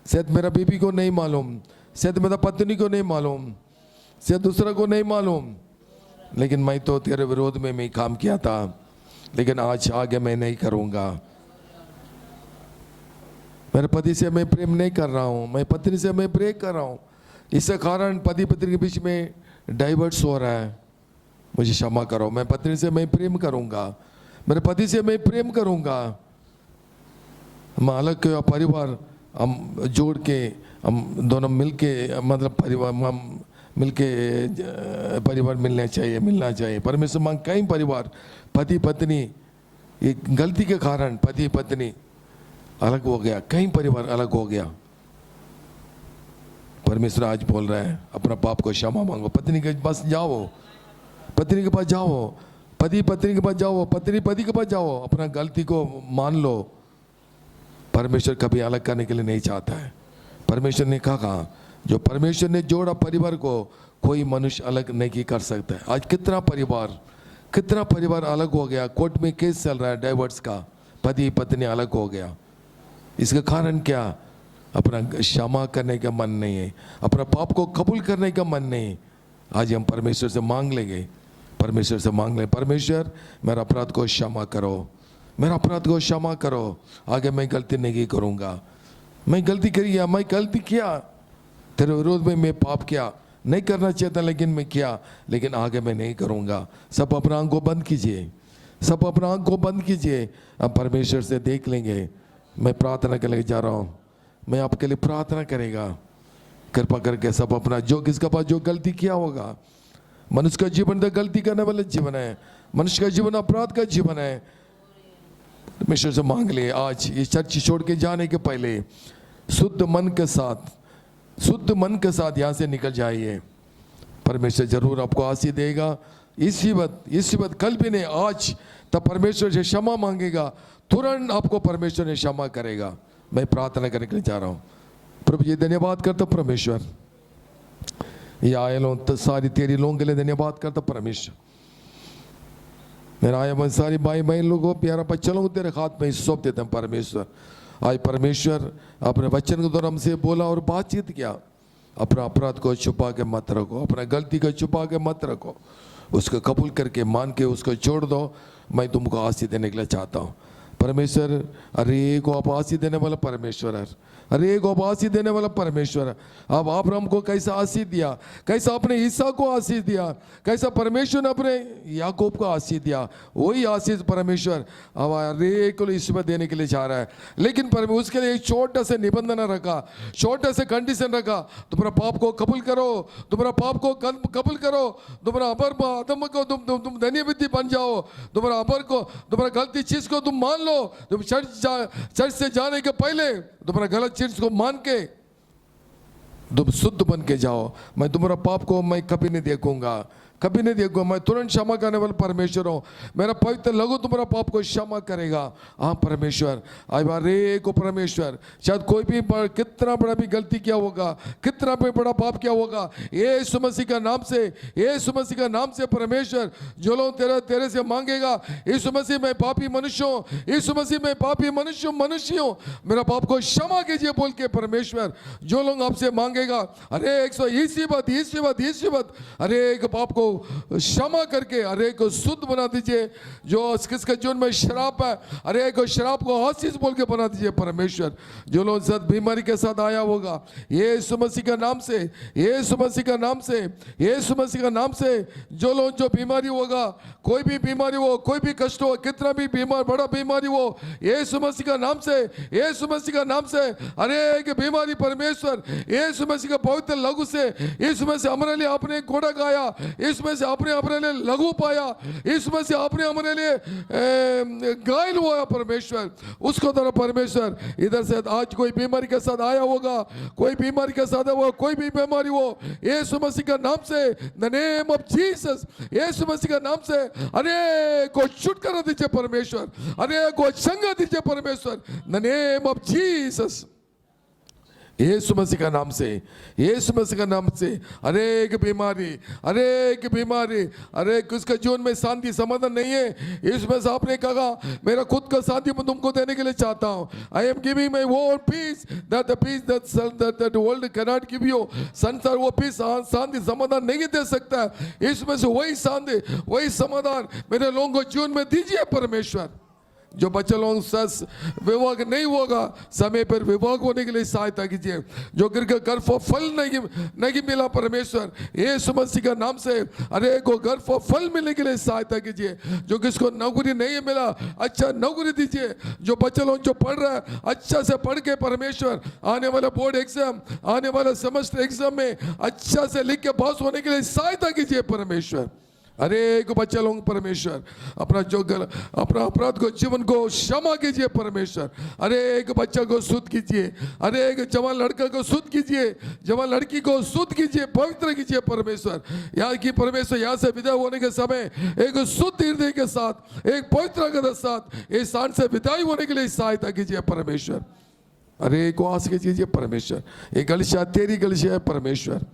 शायद मेरा बीबी को नहीं मालूम, शायद मेरा पत्नी को नहीं मालूम, शायद दूसरा को नहीं मालूम, लेकिन मैं तो तेरे विरोध में मैं काम किया था, लेकिन आज आगे मैं नहीं करूँगा। मेरे पति से मैं प्रेम नहीं कर रहा हूँ, मैं पत्नी से मैं ब्रेक कर रहा हूँ, इसके कारण पति पत्नी के बीच में डाइवर्स हो रहा है। मुझे क्षमा करो, मैं पत्नी से मैं प्रेम करूँगा, मेरे पति से मैं प्रेम करूँगा। हम अलग के परिवार हम जोड़ के हम दोनों मिल के मतलब परिवार हम मिल के परिवार मिलना चाहिए। परमेश्वर मांग कई परिवार पति पत्नी एक गलती के कारण पति पत्नी अलग हो गया, कई परिवार अलग हो गया। परमेश्वर आज बोल रहा है अपना पाप को क्षमा मांगो, पत्नी के पास जाओ, पत्नी के पास जाओ, पति पत्नी के पास जाओ, पत्नी पति के पास जाओ, अपना गलती को मान लो। परमेश्वर कभी अलग करने के लिए नहीं चाहता है। परमेश्वर ने कहा जो परमेश्वर ने जोड़ा परिवार को कोई मनुष्य अलग नहीं कर सकता है। आज कितना परिवार अलग हो गया, कोर्ट में केस चल रहा है डाइवोर्स का, पति पत्नी अलग हो गया। इसका कारण क्या? अपना क्षमा करने का मन नहीं है, अपना पाप को कबूल करने का मन नहीं। आज हम परमेश्वर से मांग लेंगे, परमेश्वर से मांग लें, परमेश्वर मेरा अपराध को क्षमा करो, मेरा अपराध को क्षमा करो, आगे मैं गलती नहीं करूँगा। मैं गलती किया, तेरे विरोध में मैं पाप किया, नहीं करना चाहता लेकिन मैं किया, लेकिन आगे मैं नहीं करूँगा। सब अपना आँख को बंद कीजिए, सब अपना आँख को बंद कीजिए, अब परमेश्वर से देख लेंगे। मैं प्रार्थना करने जा रहा हूँ, मैं आपके लिए प्रार्थना करेगा। कृपा करके सब अपना जो किसका पास जो गलती किया होगा, मनुष्य का जीवन तो गलती करने वाला जीवन है, मनुष्य का जीवन अपराध का जीवन है। परमेश्वर से मांग ले आज ये चर्च छोड़ के जाने के पहले शुद्ध मन के साथ यहाँ से निकल जाइए। परमेश्वर जरूर आपको आशीष देगा। इसी वक्त कल भी नहीं, आज तब परमेश्वर से क्षमा मांगेगा, तुरंत आपको परमेश्वर ने क्षमा करेगा। मैं प्रार्थना करने के लिए जा रहा हूँ। प्रभु जी धन्यवाद करता परमेश्वर, ये आए लोग तो सारी तेरी लोगों के लिए धन्यवाद करता परमेश्वर। मेरा आया मन सारी भाई बहन लोगों प्यारा बच्चा लोगों तेरे हाथ में सौंप देते हैं परमेश्वर। आज परमेश्वर अपने वचन के द्वारा हमसे बोला और बातचीत किया। अपना अपराध को छुपा के मत रखो, अपना गलती को छुपा के मत रखो, उसको कबूल करके मान के उसको छोड़ दो। मैं तुमको आशीष देने के लिए चाहता हूँ परमेश्वर। अरे को आप आशीष देने वाला परमेश्वर है, अरे को आप आशीष देने वाला परमेश्वर है। अब आप हमको कैसा आशीष दिया, कैसा अपने ईसा को आशीष दिया, कैसा परमेश्वर ने अपने याकूब को आशीष दिया, वही आशीष परमेश्वर अब अरे को ईश्वर देने के लिए चाह रहा है। लेकिन उसके लिए एक छोटा सा निबंधन रखा, छोटा सा कंडीशन रखा, तुम्हारा पाप को कबूल करो, तुम्हारा पाप को कबूल करो, तुम्हारा अपर आदम को तुम धन्य विधि बन जाओ, तुम्हारा अपर को तुम्हारा गलती चीज को तुम मान लो। तुम चर्च से जाने के पहले तुम्हारा गलत चीज को मान के तुम शुद्ध बन के जाओ। मैं तुम्हारा पाप को मैं कभी नहीं देखूंगा, कभी नहीं देखूंगा। मैं तुरंत क्षमा करने वाला परमेश्वर हूँ। मेरा पवित्र लघु तुम्हारा पाप को क्षमा करेगा। हाँ परमेश्वर, अरे को परमेश्वर, शायद कोई भी कितना बड़ा भी गलती किया होगा, कितना भी बड़ा पाप किया होगा, यीशु मसीह का नाम से, यीशु मसीह का नाम से परमेश्वर जो लोग तेरे से मांगेगा, यीशु मसीह मैं पापी मनुष्य हूँ, यीशु मसीह मैं पापी मनुष्य हूँ, मेरा पाप को क्षमा कीजिए बोल के परमेश्वर जो लोग आपसे मांगेगा, अरे इसी बात अरे एक पाप को क्षमा करके अरे को शुद्ध बना दीजिए। जो किसके जीवन में शराब है, अरे को शराब को आशीष बोल के बना दीजिए परमेश्वर। जो लोग सद बीमारी के साथ आया होगा, यीशु मसीह का नाम से, यीशु मसीह का नाम से, यीशु मसीह का नाम से जो लोग जो बीमारी होगा, कोई भी बीमारी हो, कोई भी कष्ट हो, कितना भी बीमार बड़ा बीमारी हो, यीशु मसीह का नाम से, यीशु मसीह का नाम से अरे की बीमारी परमेश्वर यीशु मसीह का पवित्र लघु से, यीशु मसीह हमारे लिए आपने घोड़ा गाया, यीशु इसमें से आपने अपने लिए लघु पाया, इसमें से आपने हमारे लिए घायल हुआ परमेश्वर, उसको तरह परमेश्वर इधर से आज कोई बीमारी के साथ आया होगा, कोई बीमारी के साथ होगा, कोई भी बीमारी हो, यीशु मसीह का नाम से, द नेम ऑफ जीसस, यीशु मसीह का नाम से अनेक को छुटकारा दीजिए परमेश्वर, अनेक को चंगा दीजिए परमेश्वर, द नेम ऑफ जीसस, यीशु मसीह का नाम से, यीशु मसीह का नाम से अनेक बीमारी, अरे किसके जीवन में शांति समाधान नहीं है, इसमें से आपने कहा मेरा खुद का शांति मैं तुमको देने के लिए चाहता हूँ, I am giving my own peace, that the peace that world can not give you, संसार वो पीस शांति समाधान नहीं दे सकता, इसमें से वही शांति वही समाधान मेरे लोगों को जीवन में दीजिए परमेश्वर। जो बच्चे लोग विवाह नहीं होगा समय पर विवाह होने के लिए सहायता कीजिए, जो घर फल नहीं मिला परमेश्वर यीशु मसीह का नाम से अरे को घर फल मिलने के लिए सहायता कीजिए, जो किसको नौकरी नहीं मिला अच्छा नौकरी दीजिए, जो बच्चे लोग जो पढ़ रहा है अच्छा से पढ़ के परमेश्वर आने वाला बोर्ड एग्जाम आने वाला सेमेस्टर एग्जाम में अच्छा से लिख के पास होने के लिए सहायता कीजिए परमेश्वर। अरे एक बच्चा लोग परमेश्वर अपना अपराध को जीवन को क्षमा कीजिए परमेश्वर, अरे एक बच्चा को शुद्ध कीजिए, अरे एक जवान लड़का को शुद्ध कीजिए, जवान लड़की को शुद्ध कीजिए, पवित्र कीजिए परमेश्वर। यहाँ की परमेश्वर यहाँ से विदा होने के समय एक शुद्ध हृदय के साथ एक पवित्र के साथ इस स्थान से विदाई होने के लिए सहायता कीजिए परमेश्वर। अरे को आस कीजिए परमेश्वर, ये गलतियाँ तेरी गलतियाँ है परमेश्वर,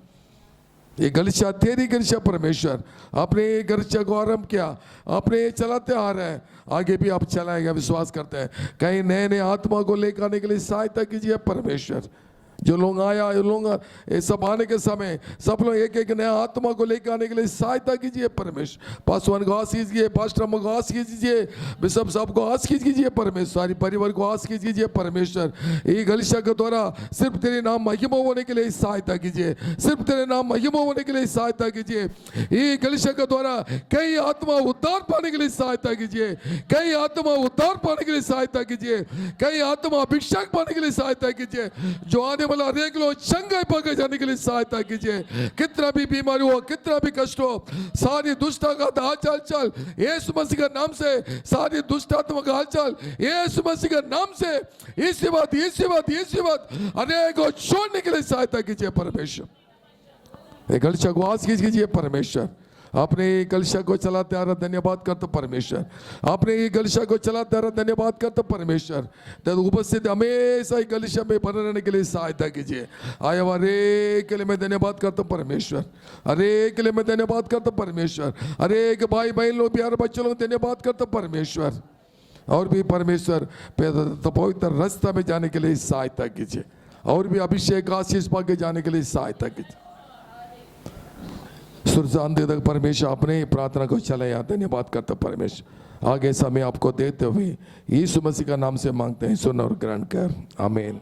ये गलतियाँ तेरी गलतियाँ परमेश्वर, आपने ये गलतियाँ को आरंभ किया, आपने ये चलाते आ रहे हैं, आगे भी आप चलाएंगे विश्वास करते हैं। कहीं नए नए आत्मा को लेकर आने के लिए सहायता कीजिए परमेश्वर। जो लोग आया लोग ये सब आने के समय सब लोग एक एक नया आत्मा को लेकर आने के लिए सहायता कीजिए परमेश्वर। पासवान को आस कीजिए, पास्टर को आस कीजिए, बिशप साहब को आस कीजिए परमेश्वर, सारी परिवार को आस कीजिए परमेश्वर। ये गलतियाँ के द्वारा सिर्फ तेरे नाम महिमा होने के लिए सहायता कीजिए, सिर्फ तेरे नाम महिमा होने के लिए सहायता कीजिए। ये गलतियाँ के द्वारा कई आत्मा उद्धार पाने के लिए सहायता कीजिए, कई आत्मा उद्धार पाने के लिए सहायता कीजिए, कई आत्मा अभिषेक पाने के लिए सहायता कीजिए, जो आने वाला हरेक लोग चंगाई पाके जाने के लिए सहायता कीजिए। कितना भी बीमारी हो, कितना भी कष्ट हो, सारी दुष्टता का हालचाल यीशु मसीह के नाम से, सारी दुष्ट आत्मा का हालचाल यीशु मसीह के नाम से इसी बात अनेक को छोड़ने के लिए सहायता कीजिए परमेश्वर। एक गलतियाँ को आस कीजिए परमेश्वर, आपने ये गलतियाँ को चलाते आ रहा धन्यवाद करते परमेश्वर, आपने ये गलतियाँ को चलाते आ रहा धन्यवाद करते परमेश्वर। तो उपस्थित हमेशा एक गलतियाँ में बने रहने के लिए सहायता कीजिए। आया हरे के लिए मैं धन्यवाद करता हूँ परमेश्वर, हरे के लिए मैं धन्यवाद करता हूँ परमेश्वर, हरे एक भाई बहन लोग प्यारे बच्चों लोग धन्यवाद करता हूँ परमेश्वर। और भी परमेश्वर पवित्र रास्ता में जाने के लिए सहायता कीजिए, और भी अभिषेक आशीष पाके जाने के लिए सहायता कीजिए। सुरजान तक परमेश्वर अपने प्रार्थना को चलाया धन्यवाद करता परमेश्वर। आगे समय आपको देते हुए यीशु मसीह का नाम से मांगते हैं, सुन और ग्रहण कर, आमीन।